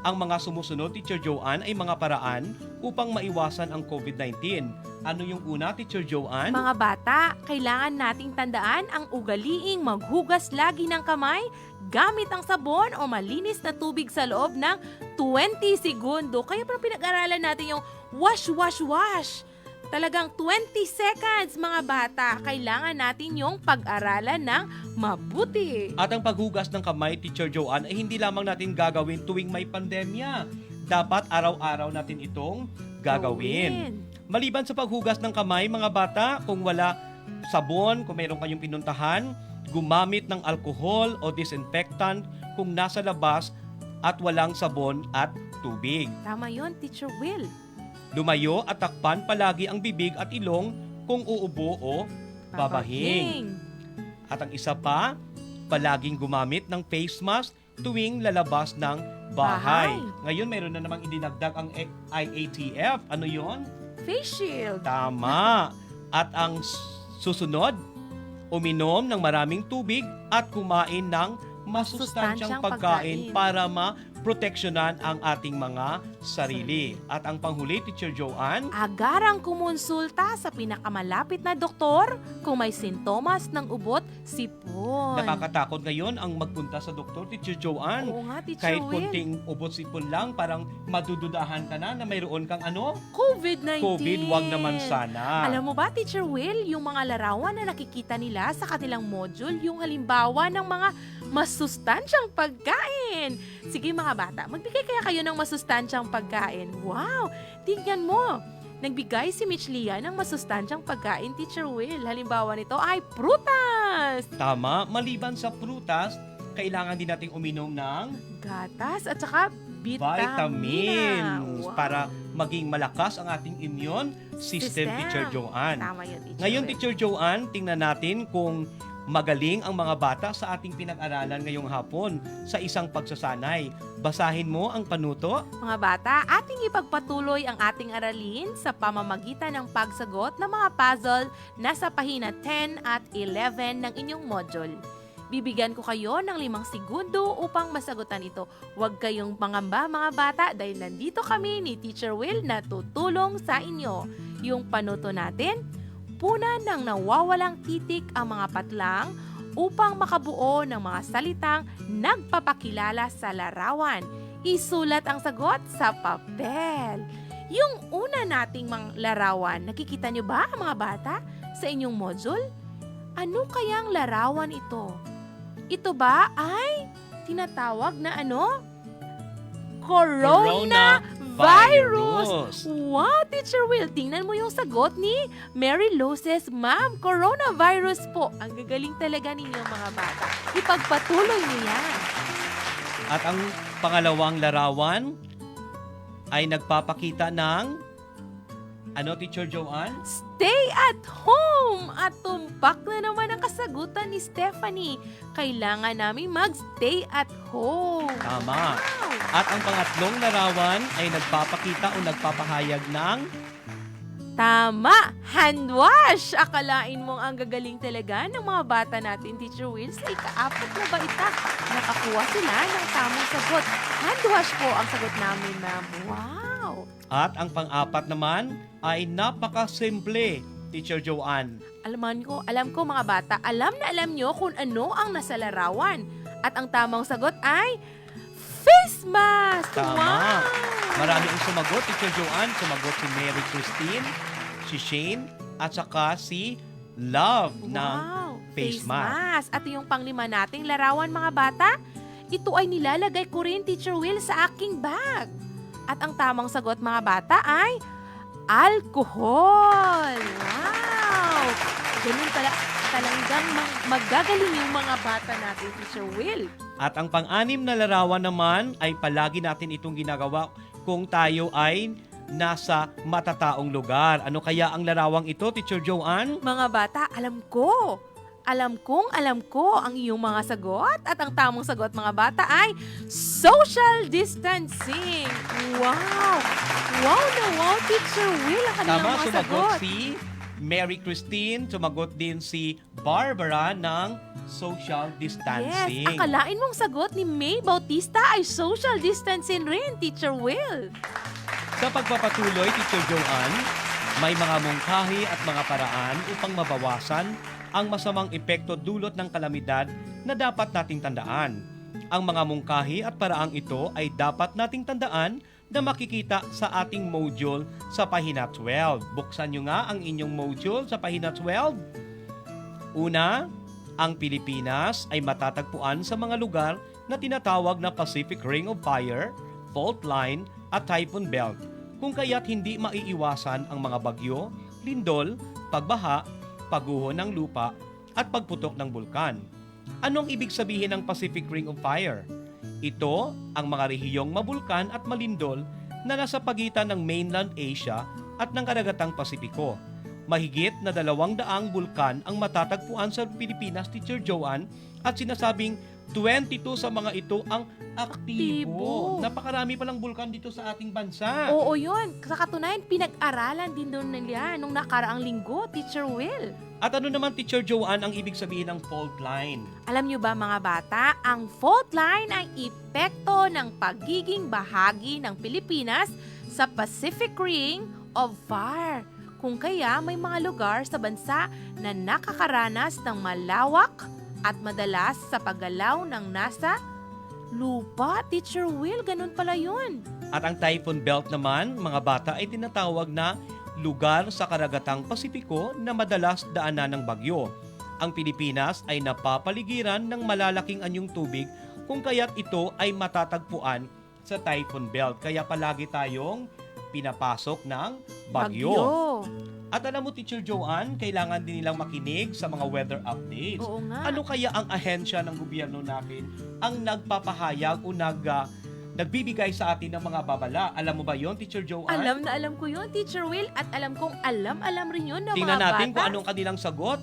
Speaker 6: Ang mga sumusunod, Teacher Joanne, ay mga paraan upang maiwasan ang COVID-19. Ano yung una, Teacher Joanne?
Speaker 5: Mga bata, kailangan nating tandaan ang ugaliing maghugas lagi ng kamay gamit ang sabon o malinis na tubig sa loob ng 20 segundo. Kaya parang pinag-aralan natin yung wash, wash, wash. Talagang 20 seconds, mga bata. Kailangan natin yung pag-aralan ng mabuti.
Speaker 6: At ang paghugas ng kamay, Teacher Joanne, ay hindi lamang natin gagawin tuwing may pandemya. Dapat araw-araw natin itong gagawin. Maliban sa paghugas ng kamay, mga bata, kung wala sabon, kung mayroon kayong pinuntahan, gumamit ng alcohol o disinfectant kung nasa labas at walang sabon at tubig.
Speaker 5: Tama yon, Teacher Will.
Speaker 6: Lumayo at takpan palagi ang bibig at ilong kung uubo o babahing. At ang isa pa, palaging gumamit ng face mask tuwing lalabas ng bahay.
Speaker 5: Bahay.
Speaker 6: Ngayon, mayroon na namang idinagdag ang IATF. Ano yon?
Speaker 5: Face shield.
Speaker 6: Tama. At ang susunod, uminom ng maraming tubig at kumain ng masustansyang pagkain para maproteksyonan ang ating mga sarili. At ang panghuli, Teacher Joanne,
Speaker 5: Agarang kumonsulta sa pinakamalapit na doktor kung may sintomas ng ubot, sipon.
Speaker 6: nakakatakot ngayon ang magpunta sa doktor, Teacher Joanne.
Speaker 5: Oo nga, Teacher
Speaker 6: Kahit
Speaker 5: Will.
Speaker 6: konting ubot sipon lang, parang madududahan ka na mayroon kang
Speaker 5: COVID-19.
Speaker 6: COVID, wag naman sana.
Speaker 5: Alam mo ba, Teacher Will, yung mga larawan na nakikita nila sa kanilang module, yung halimbawa ng mga masustansyang pagkain. Sige mga bata, magbigay kaya kayo ng masustansyang pagkain. Wow! Tingnan mo! Nagbigay si Mitch Lia ng masustansyang pagkain, Teacher Will. Halimbawa nito ay prutas,
Speaker 6: Tama, maliban sa prutas, kailangan din nating uminom ng
Speaker 5: gatas, at saka vitamina.
Speaker 6: vitamins
Speaker 5: Wow.
Speaker 6: para maging malakas ang ating immune system, Teacher Joanne.
Speaker 5: Tama yun, Teacher
Speaker 6: Ngayon,
Speaker 5: Will.
Speaker 6: Teacher Joanne, tingnan natin kung magaling ang mga bata sa ating pinag-aralan ngayong hapon sa isang pagsasanay. Basahin mo ang panuto.
Speaker 5: Mga bata, ating ipagpatuloy ang ating aralin sa pamamagitan ng pagsagot ng mga puzzle na sa pahina 10 at 11 ng inyong module. Bibigyan ko kayo ng 5 segundo upang masagutan ito. Huwag kayong pangamba mga bata dahil nandito kami ni Teacher Will na tutulong sa inyo. Yung panuto natin, punan ng nawawalang titik ang mga patlang upang makabuo ng mga salitang nagpapakilala sa larawan. Isulat ang sagot sa papel. Yung una nating mga larawan, nakikita nyo ba mga bata sa inyong module? Ano kayang larawan ito? Ito ba ay tinatawag na ano? Coronavirus! Wow, Teacher Will, tingnan mo yung sagot ni Mary Loses, Ma'am, coronavirus po. Ang gagaling talaga ninyo mga bata. Ipagpatuloy niyo yan.
Speaker 6: At ang pangalawang larawan ay nagpapakita ng Teacher Joanne?
Speaker 5: Stay at home! At tumpak na naman ang kasagutan ni Stephanie. Kailangan namin mag-stay at home.
Speaker 6: Tama.
Speaker 5: Wow!
Speaker 6: At ang pangatlong larawan ay nagpapakita o nagpapahayag ng
Speaker 5: Tama! Hand wash! Akalain mong ang gagaling talaga ng mga bata natin, Teacher Will, sa ika-4 na baita. Nakakuha sila ng tamang sagot. Hand wash po ang sagot namin, ma'am. Wow!
Speaker 6: At ang pang-apat naman ay napakasimple, Teacher Joanne.
Speaker 5: Alam ko mga bata, alam na alam nyo kung ano ang nasa larawan. At ang tamang sagot ay face mask!
Speaker 6: Tama.
Speaker 5: Wow!
Speaker 6: Marami ang sumagot, Teacher Joanne. Sumagot si Mary Christine, si Shane, at saka si Love ng
Speaker 5: Wow!
Speaker 6: face mask.
Speaker 5: At yung panglima nating larawan mga bata, ito ay nilalagay ko rin, Teacher Will, sa aking bag. At ang tamang sagot mga bata ay alcohol. Wow! Ganun talagang magagaling yung mga bata natin, Teacher Will.
Speaker 6: At ang pang-anim na larawan naman ay palagi natin itong ginagawa kung tayo ay nasa matataong lugar. Ano kaya ang larawang ito, Teacher Joanne?
Speaker 5: Mga bata, alam ko ang iyong mga sagot. At ang tamang sagot mga bata ay social distancing. Wow! Wow na wow, Teacher Will, ang kanilang
Speaker 6: Tama,
Speaker 5: mga
Speaker 6: sumagot
Speaker 5: sagot.
Speaker 6: si Mary Christine, sumagot din si Barbara ng social distancing.
Speaker 5: Yes, akalain mong sagot ni May Bautista ay social distancing rin, Teacher Will.
Speaker 6: Sa pagpapatuloy, Teacher Joanne, may mga mungkahi at mga paraan upang mabawasan ang masamang epekto dulot ng kalamidad na dapat nating tandaan. Ang mga mungkahi at paraang ito ay dapat nating tandaan na makikita sa ating module sa pahina 12. Buksan nyo nga ang inyong module sa pahina 12. Una, ang Pilipinas ay matatagpuan sa mga lugar na tinatawag na Pacific Ring of Fire, Fault Line at Typhoon Belt. kung kaya't hindi maiiwasan ang mga bagyo, lindol, pagbaha, pagguho ng lupa, at pagputok ng bulkan. Anong ibig sabihin ng Pacific Ring of Fire? Ito ang mga rehiyong mabulkan at malindol na nasa pagitan ng mainland Asia at ng kadagatang Pasipiko. Mahigit na 200 bulkan ang matatagpuan sa Pilipinas, Teacher Joanne, at sinasabing 22 sa mga ito ang aktibo.
Speaker 5: Aktibo.
Speaker 6: Napakarami palang bulkan dito sa ating bansa.
Speaker 5: Oo yun. Sa katunayan, pinag-aralan din doon nila nung nakaraang linggo, Teacher Will.
Speaker 6: At ano naman, Teacher Joanne, ang ibig sabihin ng fault line?
Speaker 5: Alam nyo ba mga bata, ang fault line ay epekto ng pagiging bahagi ng Pilipinas sa Pacific Ring of Fire. Kung kaya may mga lugar sa bansa na nakakaranas ng malawak at madalas sa paggalaw ng nasa lupa. Teacher Will, ganun pala yun.
Speaker 6: At ang typhoon belt naman, mga bata, ay tinatawag na lugar sa karagatang Pasipiko na madalas daanan ng bagyo. Ang Pilipinas ay napapaligiran ng malalaking anyong tubig kung kaya't ito ay matatagpuan sa typhoon belt. Kaya palagi tayong pinapasok ng bagyo. At alam mo, Teacher Joanne, kailangan din nilang makinig sa mga weather updates.
Speaker 5: Oo nga.
Speaker 6: Ano kaya ang ahensya ng gobyerno natin ang nagpapahayag o nagbibigay sa atin ng mga babala? Alam mo ba yon, Teacher Joanne?
Speaker 5: Alam na alam ko yun, Teacher Will. At alam kong alam rin yun ng
Speaker 6: Tingnan
Speaker 5: mga
Speaker 6: natin
Speaker 5: bata.
Speaker 6: kung anong kanilang sagot.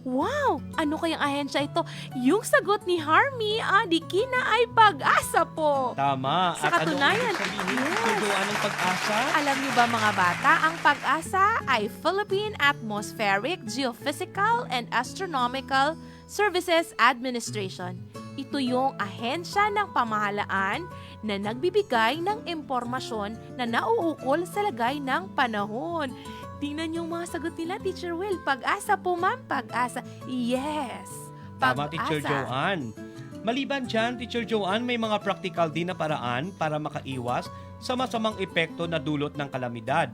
Speaker 5: Wow! Ano kayang ahensya ito? Yung sagot ni Harmy, Dikina ay pag-asa po.
Speaker 6: Tama.
Speaker 5: Sa
Speaker 6: At ano ang
Speaker 5: katunayan,
Speaker 6: ibig sabihin,
Speaker 5: yes.
Speaker 6: Teacher Joanne, ng pag-asa?
Speaker 5: Alam niyo ba mga bata, ang pag-asa ay Philippine Atmospheric, Geophysical, and Astronomical Services Administration. Ito yung ahensya ng pamahalaan na nagbibigay ng impormasyon na nauukol sa lagay ng panahon. Tingnan yung mga sagot nila, Teacher Will. Pag-asa po, ma'am. Pag-asa. Yes.
Speaker 6: Tama,
Speaker 5: Pag-asa.
Speaker 6: Teacher Joanne. Maliban dyan, Teacher Joanne, may mga practical din na paraan para makaiwas sa masamang epekto na dulot ng kalamidad.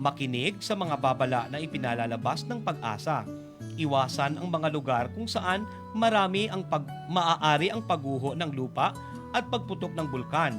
Speaker 6: Makinig sa mga babala na ipinalalabas ng pag-asa. Iwasan ang mga lugar kung saan maaari ang pagguho ng lupa at pagputok ng bulkan.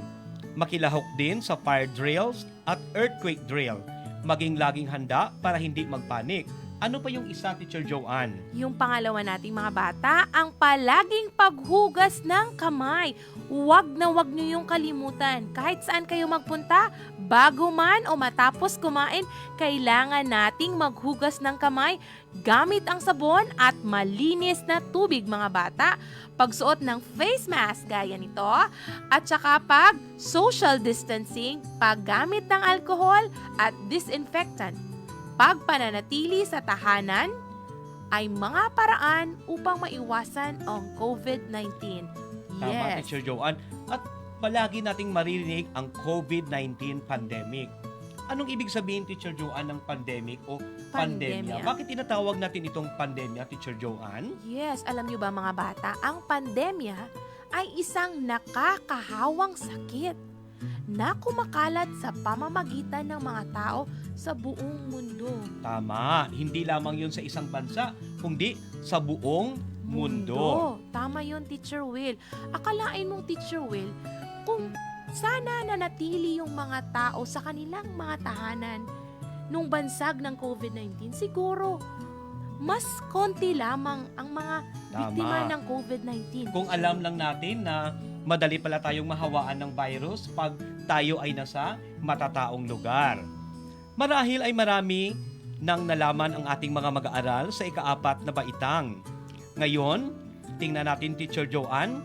Speaker 6: Makilahok din sa fire drills at earthquake drill. Maging laging handa para hindi magpanik. Ano pa yung isa, Teacher Joanne?
Speaker 5: Yung pangalawa nating mga bata, ang palaging paghugas ng kamay. Huwag na huwag nyo yung kalimutan. Kahit saan kayo magpunta, bago man o matapos kumain, kailangan nating maghugas ng kamay gamit ang sabon at malinis na tubig, mga bata. Pagsuot ng face mask gaya nito, at saka pag social distancing, paggamit ng alcohol at disinfectant. Pagpananatili sa tahanan ay mga paraan upang maiwasan ang COVID-19.
Speaker 6: Tama,
Speaker 5: Yes.
Speaker 6: Teacher Joanne. At palagi nating maririnig ang COVID-19 pandemic. Anong ibig sabihin, Teacher Joanne, ng pandemic o pandemya?
Speaker 5: Pandemya.
Speaker 6: Bakit tinatawag natin itong pandemya, Teacher Joanne?
Speaker 5: Yes, alam niyo ba mga bata, ang pandemya ay isang nakakahawang sakit na kumakalat sa pamamagitan ng mga tao sa buong mundo.
Speaker 6: Tama, hindi lamang yun sa isang bansa, kundi sa buong mundo.
Speaker 5: Tama yun, Teacher Will. Akalain mong, Teacher Will, kung sana nanatili yung mga tao sa kanilang mga tahanan nung bansag ng COVID-19, siguro mas konti lamang ang mga biktima ng COVID-19.
Speaker 6: Kung alam lang natin na madali pala tayong mahawaan ng virus pag tayo ay nasa matataong lugar. Marahil ay marami nang nalaman ang ating mga mag-aaral sa ika-4 na baitang. Ngayon, tingnan natin, Teacher Joanne,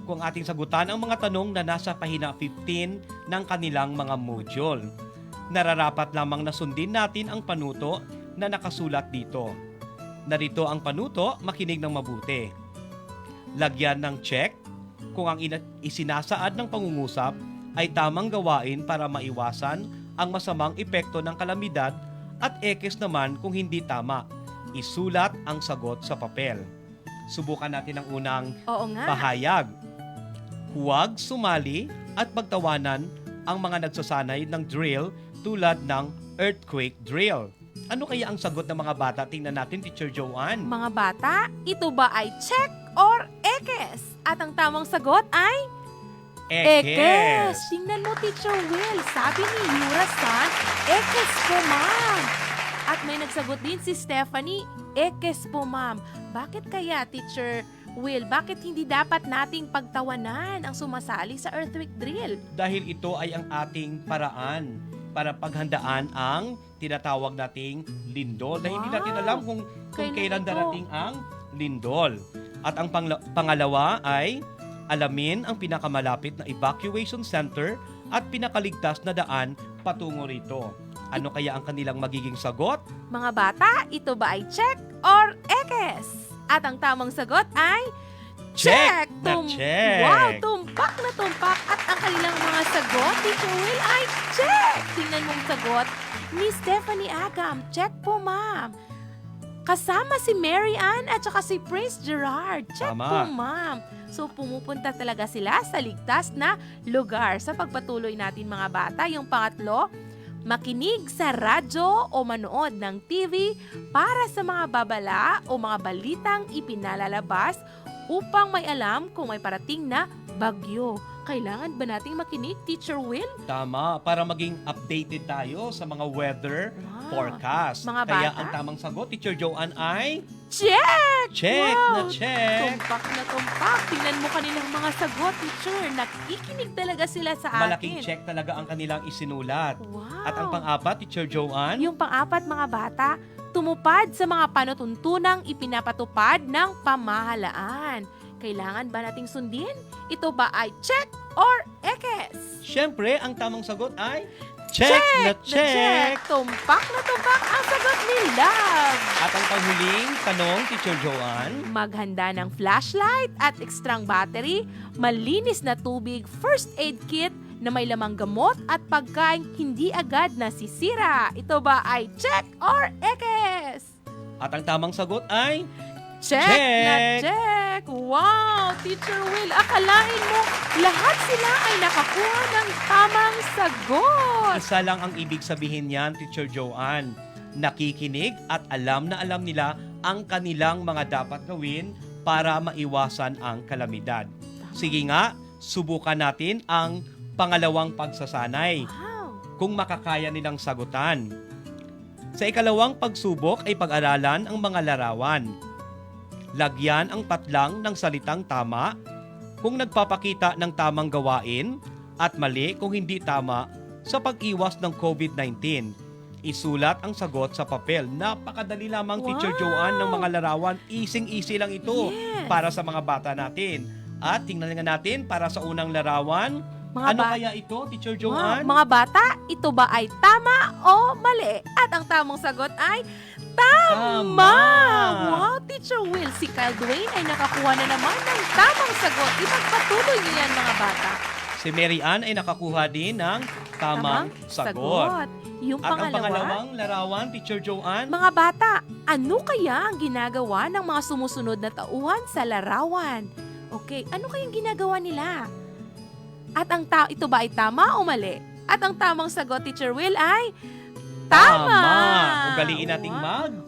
Speaker 6: kung ating sagutan ang mga tanong na nasa pahina 15 ng kanilang mga module. Nararapat lamang na sundin natin ang panuto na nakasulat dito. Narito ang panuto, makinig ng mabuti. Lagyan ng check kung ang isinasaad ng pangungusap ay tamang gawain para maiwasan ang masamang epekto ng kalamidad at ekes naman kung hindi tama. Isulat ang sagot sa papel. Subukan natin ang unang
Speaker 5: Oo nga.
Speaker 6: pahayag. Huwag sumali at pagtawanan ang mga nagsasanay ng drill tulad ng earthquake drill. Ano kaya ang sagot ng mga bata? Tingnan natin, Teacher Joanne.
Speaker 5: Mga bata, ito ba ay check or ekes? At ang tamang sagot ay Ekes! Tingnan mo, Teacher Will. Sabi ni Yura-san, ekes po, ma'am. At may nagsagot din si Stephanie, ekes po, ma'am. Bakit kaya, Teacher Will, bakit hindi dapat nating pagtawanan ang sumasali sa earthquake drill?
Speaker 6: Dahil ito ay ang ating paraan para paghandaan ang tinatawag nating lindol. Dahil hindi natin
Speaker 5: Wow!
Speaker 6: alam kung
Speaker 5: Kailan
Speaker 6: kailan
Speaker 5: ito?
Speaker 6: darating ang lindol. At ang pangalawa ay alamin ang pinakamalapit na evacuation center at pinakaligtas na daan patungo rito. Ano kaya ang kanilang magiging sagot?
Speaker 5: Mga bata, ito ba ay check or ekes? At ang tamang sagot ay
Speaker 6: Check na check!
Speaker 5: Wow, tumpak na tumpak. At ang kanilang mga sagot, Teacher Will, ay check! Tingnan mong sagot ni Stephanie Agam. Check po, ma'am. Kasama si Mary Ann at saka si Prince Gerard. Check
Speaker 6: Tama.
Speaker 5: po, ma'am. So, pumupunta talaga sila sa ligtas na lugar. Sa pagpatuloy natin, mga bata, yung pangatlo, makinig sa radyo o manood ng TV para sa mga babala o mga balitang ipinalalabas upang may alam kung may parating na bagyo. Kailangan ba nating makinig, Teacher Will?
Speaker 6: Tama, para maging updated tayo sa mga weather
Speaker 5: Wow.
Speaker 6: forecast.
Speaker 5: Mga
Speaker 6: Kaya
Speaker 5: bata?
Speaker 6: ang tamang sagot, Teacher Joanne, ay
Speaker 5: Check!
Speaker 6: check
Speaker 5: Wow!
Speaker 6: na check!
Speaker 5: Tumpak na tumpak. Tingnan mo kanilang mga sagot, Teacher. Nakikinig talaga sila sa atin.
Speaker 6: Malaking check talaga ang kanilang isinulat.
Speaker 5: Wow.
Speaker 6: At ang pang-apat, Teacher Joanne,
Speaker 5: Yung pang-apat, mga bata, tumupad sa mga panutuntunang ipinapatupad ng pamahalaan. Kailangan ba nating sundin? Ito ba ay check or ekes?
Speaker 6: syempre, ang tamang sagot ay check na check!
Speaker 5: Tumpak na tumpak ang sagot ni Love.
Speaker 6: At ang panghuling tanong, Teacher Joanne,
Speaker 5: Maghanda ng flashlight at ekstrang battery, malinis na tubig, first aid kit na may lamang gamot at pagkain hindi agad nasisira. Ito ba ay check or ekes?
Speaker 6: at ang tamang sagot ay
Speaker 5: Check,
Speaker 6: Check!
Speaker 5: na check! Wow! Teacher Will, akalain mo lahat sila ay nakakuha ng tamang sagot!
Speaker 6: isa lang ang ibig sabihin niyan, Teacher Joanne. Nakikinig at alam na alam nila ang kanilang mga dapat gawin para maiwasan ang kalamidad. Sige nga, subukan natin ang pangalawang pagsasanay
Speaker 5: Wow!
Speaker 6: kung makakaya nilang sagutan. Sa ikalawang pagsubok ay pag-aralan ang mga larawan. Lagyan ang patlang ng salitang tama kung nagpapakita ng tamang gawain at mali kung hindi tama sa pag-iwas ng COVID-19. Isulat ang sagot sa papel. Napakadali lamang, Teacher
Speaker 5: Wow!
Speaker 6: Joanne, ng mga larawan. Easy-easy lang ito
Speaker 5: Yes.
Speaker 6: para sa mga bata natin. At tingnan nga natin para sa unang larawan.
Speaker 5: Mga
Speaker 6: Ano
Speaker 5: ba-
Speaker 6: kaya ito, Teacher
Speaker 5: Wow,
Speaker 6: Joanne?
Speaker 5: mga bata, ito ba ay tama o mali? At ang tamang sagot ay tama! Wow, Teacher Will, si Kyle Dwayne ay nakakuha na naman ng tamang sagot. Ipagpatuloy niyo yan, mga bata.
Speaker 6: Si Mary Ann ay nakakuha din ng tamang sagot.
Speaker 5: Yung
Speaker 6: At ang
Speaker 5: pangalawa,
Speaker 6: pangalawang larawan, Teacher Joanne,
Speaker 5: mga bata, ano kaya ang ginagawa ng mga sumusunod na tauhan sa larawan? Okay, ano kayang ginagawa nila? At ang ito ba ay tama o mali? At ang tamang sagot, Teacher Will, ay tama!
Speaker 6: Ugaliin nating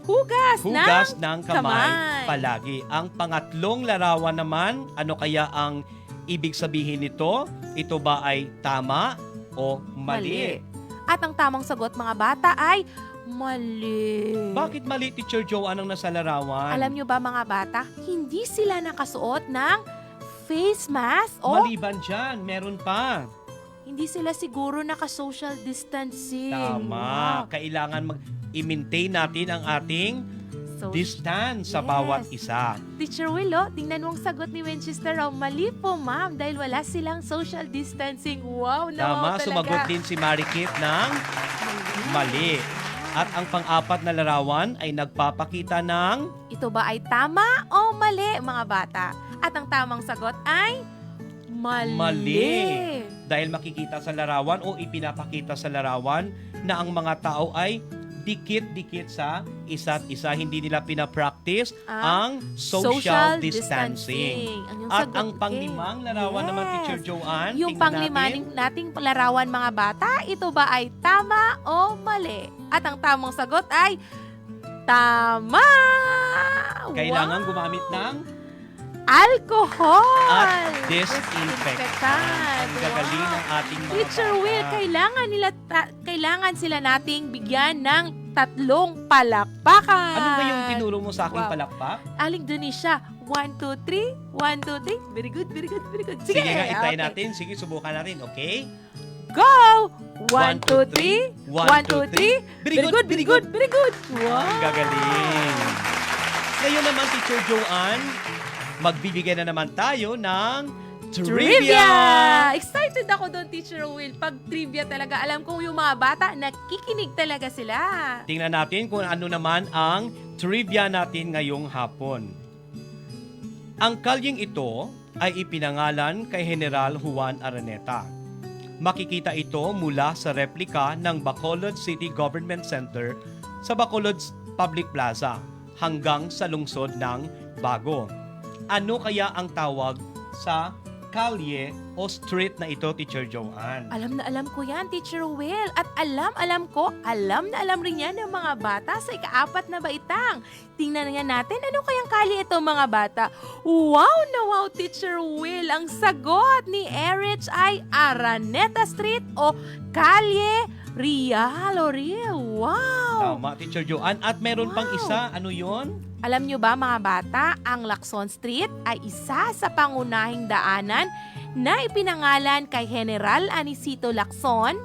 Speaker 5: Hugas
Speaker 6: ng kamay palagi. Ang pangatlong larawan naman, ano kaya ang ibig sabihin nito? Ito ba ay tama o mali?
Speaker 5: At ang tamang sagot, mga bata, ay mali.
Speaker 6: Bakit mali, Teacher Joanne, ang nasa larawan?
Speaker 5: Alam nyo ba, mga bata, hindi sila nakasuot ng face mask o
Speaker 6: Maliban dyan, meron pa.
Speaker 5: hindi sila siguro naka-social distancing.
Speaker 6: Tama.
Speaker 5: Wow.
Speaker 6: Kailangan i-maintain natin ang ating
Speaker 5: So,
Speaker 6: distance sa
Speaker 5: Yes.
Speaker 6: bawat isa.
Speaker 5: Teacher Will, tingnan mo ang sagot ni Winchester. Mali po, ma'am, dahil wala silang social distancing. Wow,
Speaker 6: Tama,
Speaker 5: talaga.
Speaker 6: sumagot din si Marikit ng mali. At ang pang-apat na larawan ay nagpapakita ng
Speaker 5: Ito ba ay tama o mali, mga bata? At ang tamang sagot ay mali.
Speaker 6: Mali. Dahil makikita sa larawan o ipinapakita sa larawan na ang mga tao ay dikit-dikit sa isa't isa. Hindi nila pinapractice ang social distancing.
Speaker 5: Ang yung
Speaker 6: At
Speaker 5: sagot,
Speaker 6: ang panglimang larawan naman, Teacher Joanne,
Speaker 5: Yung
Speaker 6: tingnan
Speaker 5: panglima
Speaker 6: natin.
Speaker 5: nating larawan, mga bata, ito ba ay tama o mali? At ang tamang sagot ay tama!
Speaker 6: Kailangan
Speaker 5: Wow!
Speaker 6: gumamit ng
Speaker 5: alcohol!
Speaker 6: At Disinfectant. Ang gagaling ng ating mga
Speaker 5: Teacher
Speaker 6: bata.
Speaker 5: Will, kailangan sila nating bigyan ng 3 palakpakan.
Speaker 6: Ano ba yung tinuro mo sa aking
Speaker 5: Wow.
Speaker 6: palakpak?
Speaker 5: Aling Donisha, 1, 2, 3, 1, 2, 3. Very good, very good, very good.
Speaker 6: Sige nga, itry
Speaker 5: okay.
Speaker 6: natin. Sige, subukan natin. Okay?
Speaker 5: Go!
Speaker 6: 1,
Speaker 5: 1, 2, 3. 1, 2, 3.
Speaker 6: Very
Speaker 5: Very good, very good, very good. Wow!
Speaker 6: Ang gagaling. Ngayon naman, Teacher Joanne, magbibigay na naman tayo ng trivia!
Speaker 5: Excited ako doon, Teacher Will. Pag trivia talaga, alam kong yung mga bata, nakikinig talaga sila.
Speaker 6: Tingnan natin kung ano naman ang trivia natin ngayong hapon. Ang kalyeng ito ay ipinangalan kay General Juan Araneta. Makikita ito mula sa replika ng Bacolod City Government Center sa Bacolod Public Plaza hanggang sa lungsod ng Bago. Ano kaya ang tawag sa kalye o street na ito, Teacher Joanne?
Speaker 5: Alam na alam ko yan, Teacher Will. At alam na alam rin yan ng mga bata sa ika-4 na baitang. Tingnan nga natin, ano kayang kali ito mga bata? Wow na wow, Teacher Will. Ang sagot ni Erich ay Araneta Street o Kalye Real o Real. Wow!
Speaker 6: Tama, Teacher Joanne. At meron pang
Speaker 5: Wow.
Speaker 6: isa, ano yon?
Speaker 5: Alam nyo ba mga bata, ang Lacson Street ay isa sa pangunahing daanan na ipinangalan kay General Anicito Lacson.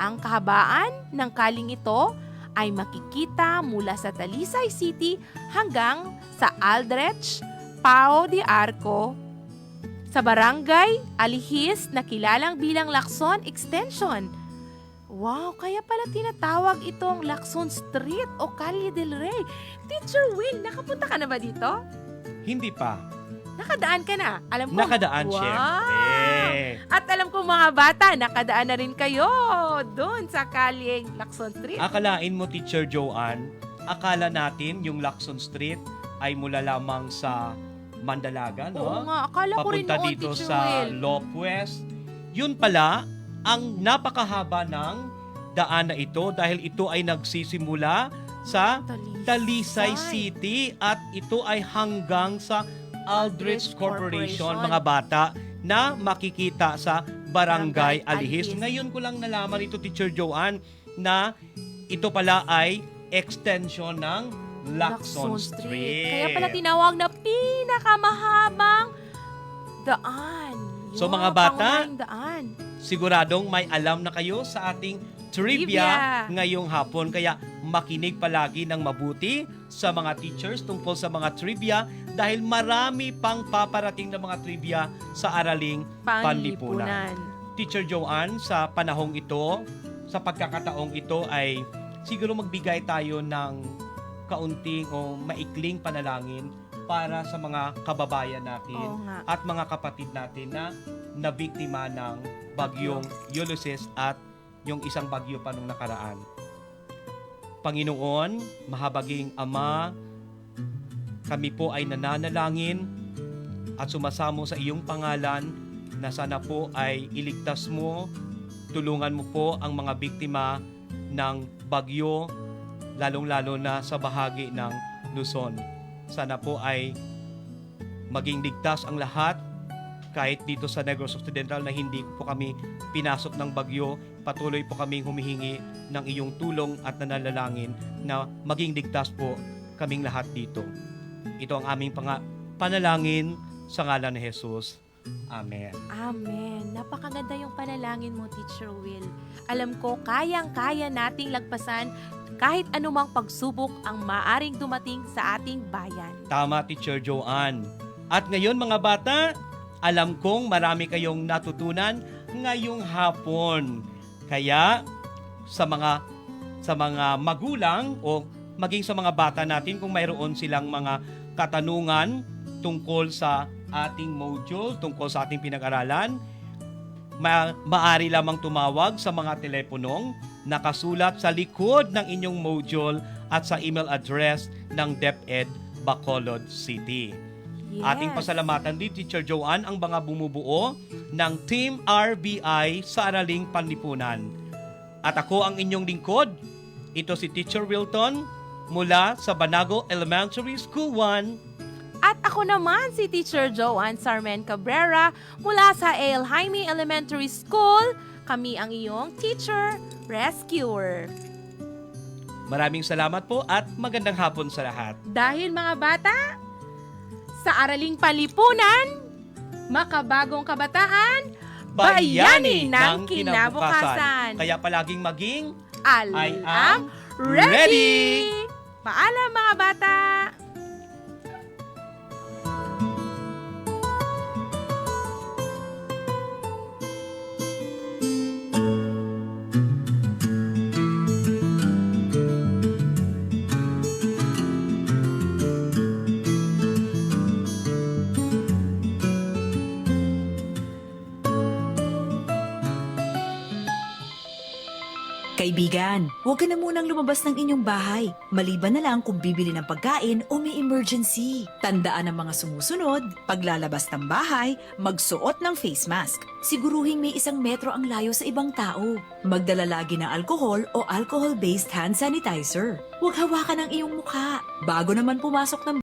Speaker 5: Ang kahabaan ng kaling ito ay makikita mula sa Talisay City hanggang sa Aldrich, Pao de Arco, sa Barangay Alihis na kilalang bilang Lacson Extension. Wow, kaya pala tinatawag itong Lacson Street o Calle del Rey. Teacher Will, nakapunta ka na ba dito?
Speaker 6: Hindi pa.
Speaker 5: Nakadaan ka na. Alam ko.
Speaker 6: Nakadaan,
Speaker 5: wow.
Speaker 6: syempre.
Speaker 5: At alam ko mga bata, nakadaan na rin kayo doon sa Calle Lacson Street.
Speaker 6: Akalain mo, Teacher Joanne, akala natin yung Lacson Street ay mula lamang sa Mandalaga, no?
Speaker 5: Oo nga, akala ko rin
Speaker 6: Papunta
Speaker 5: noon,
Speaker 6: dito
Speaker 5: Teacher
Speaker 6: sa
Speaker 5: Will.
Speaker 6: Lopwest. Yun pala, ang napakahaba ng daan na ito dahil ito ay nagsisimula sa Talisay City at ito ay hanggang sa Aldrich Corporation, mga bata, na makikita sa Barangay Alihis. Ngayon ko lang nalaman ito, Teacher Joanne, na ito pala ay extension ng Lacson Street.
Speaker 5: Kaya pala tinawag na pinakamahabang daan.
Speaker 6: So,
Speaker 5: Yung
Speaker 6: mga bata,
Speaker 5: pangunahing daan.
Speaker 6: siguradong may alam na kayo sa ating trivia ngayong hapon. Kaya makinig palagi ng mabuti sa mga teachers tungkol sa mga trivia dahil marami pang paparating na mga trivia sa Araling Panlipunan. Teacher Joanne, sa panahong ito, sa pagkakataong ito ay siguro magbigay tayo ng kaunting o maikling panalangin para sa mga kababayan natin
Speaker 5: Oo nga.
Speaker 6: at mga kapatid natin na nabiktima ng bagyong Ulysses at yung isang bagyo pa nung nakaraan. Panginoon, mahabaging Ama, kami po ay nananalangin at sumasamo sa iyong pangalan na sana po ay iligtas mo, tulungan mo po ang mga biktima ng bagyo, lalong-lalo na sa bahagi ng Luzon. Sana po ay maging ligtas ang lahat kahit dito sa Negros Occidental na hindi po kami pinasok ng bagyo. Patuloy po kaming humihingi ng iyong tulong at nananalangin na maging ligtas po kaming lahat dito. Ito ang aming panalangin sa ngalan ni Jesus. Amen.
Speaker 5: Amen. Napakaganda yung panalangin mo, Teacher Will. Alam ko, kayang-kaya nating lagpasan kahit anumang pagsubok ang maaring dumating sa ating bayan.
Speaker 6: Tama, Teacher Joanne. At ngayon, mga bata, alam kong marami kayong natutunan ngayong hapon. Kaya sa mga magulang o maging sa mga bata natin kung mayroon silang mga katanungan tungkol sa ating module, tungkol sa ating pinag-aralan, maaari lamang tumawag sa mga teleponong nakasulat sa likod ng inyong module at sa email address ng DepEd Bacolod City.
Speaker 5: Yes.
Speaker 6: Ating pasalamatan din, Teacher Joanne, ang mga bumubuo ng Team RBI sa Araling Panlipunan. At ako ang inyong lingkod. Ito si Teacher Wilton mula sa Banago Elementary School 1.
Speaker 5: At ako naman si Teacher Joanne Sarmen Cabrera mula sa El Jaime Elementary School. Kami ang iyong Teacher Rescuer.
Speaker 6: Maraming salamat po at magandang hapon sa lahat.
Speaker 5: Dahil mga bata, sa Araling Palipunan, makabagong kabataan, bayani ng kinabukasan.
Speaker 6: Kaya palaging maging
Speaker 5: I
Speaker 6: I
Speaker 5: am
Speaker 6: am
Speaker 5: ready! Paalam mga bata!
Speaker 7: Kaibigan, huwag ka na munang lumabas ng inyong bahay. Maliban na lang kung bibili ng pagkain o may emergency. Tandaan ang mga sumusunod, paglalabas ng bahay, magsuot ng face mask. Siguruhin may 1 metro ang layo sa ibang tao. Magdala lagi ng alcohol o alcohol-based hand sanitizer. Huwag hawakan ang iyong mukha. Bago naman pumasok ng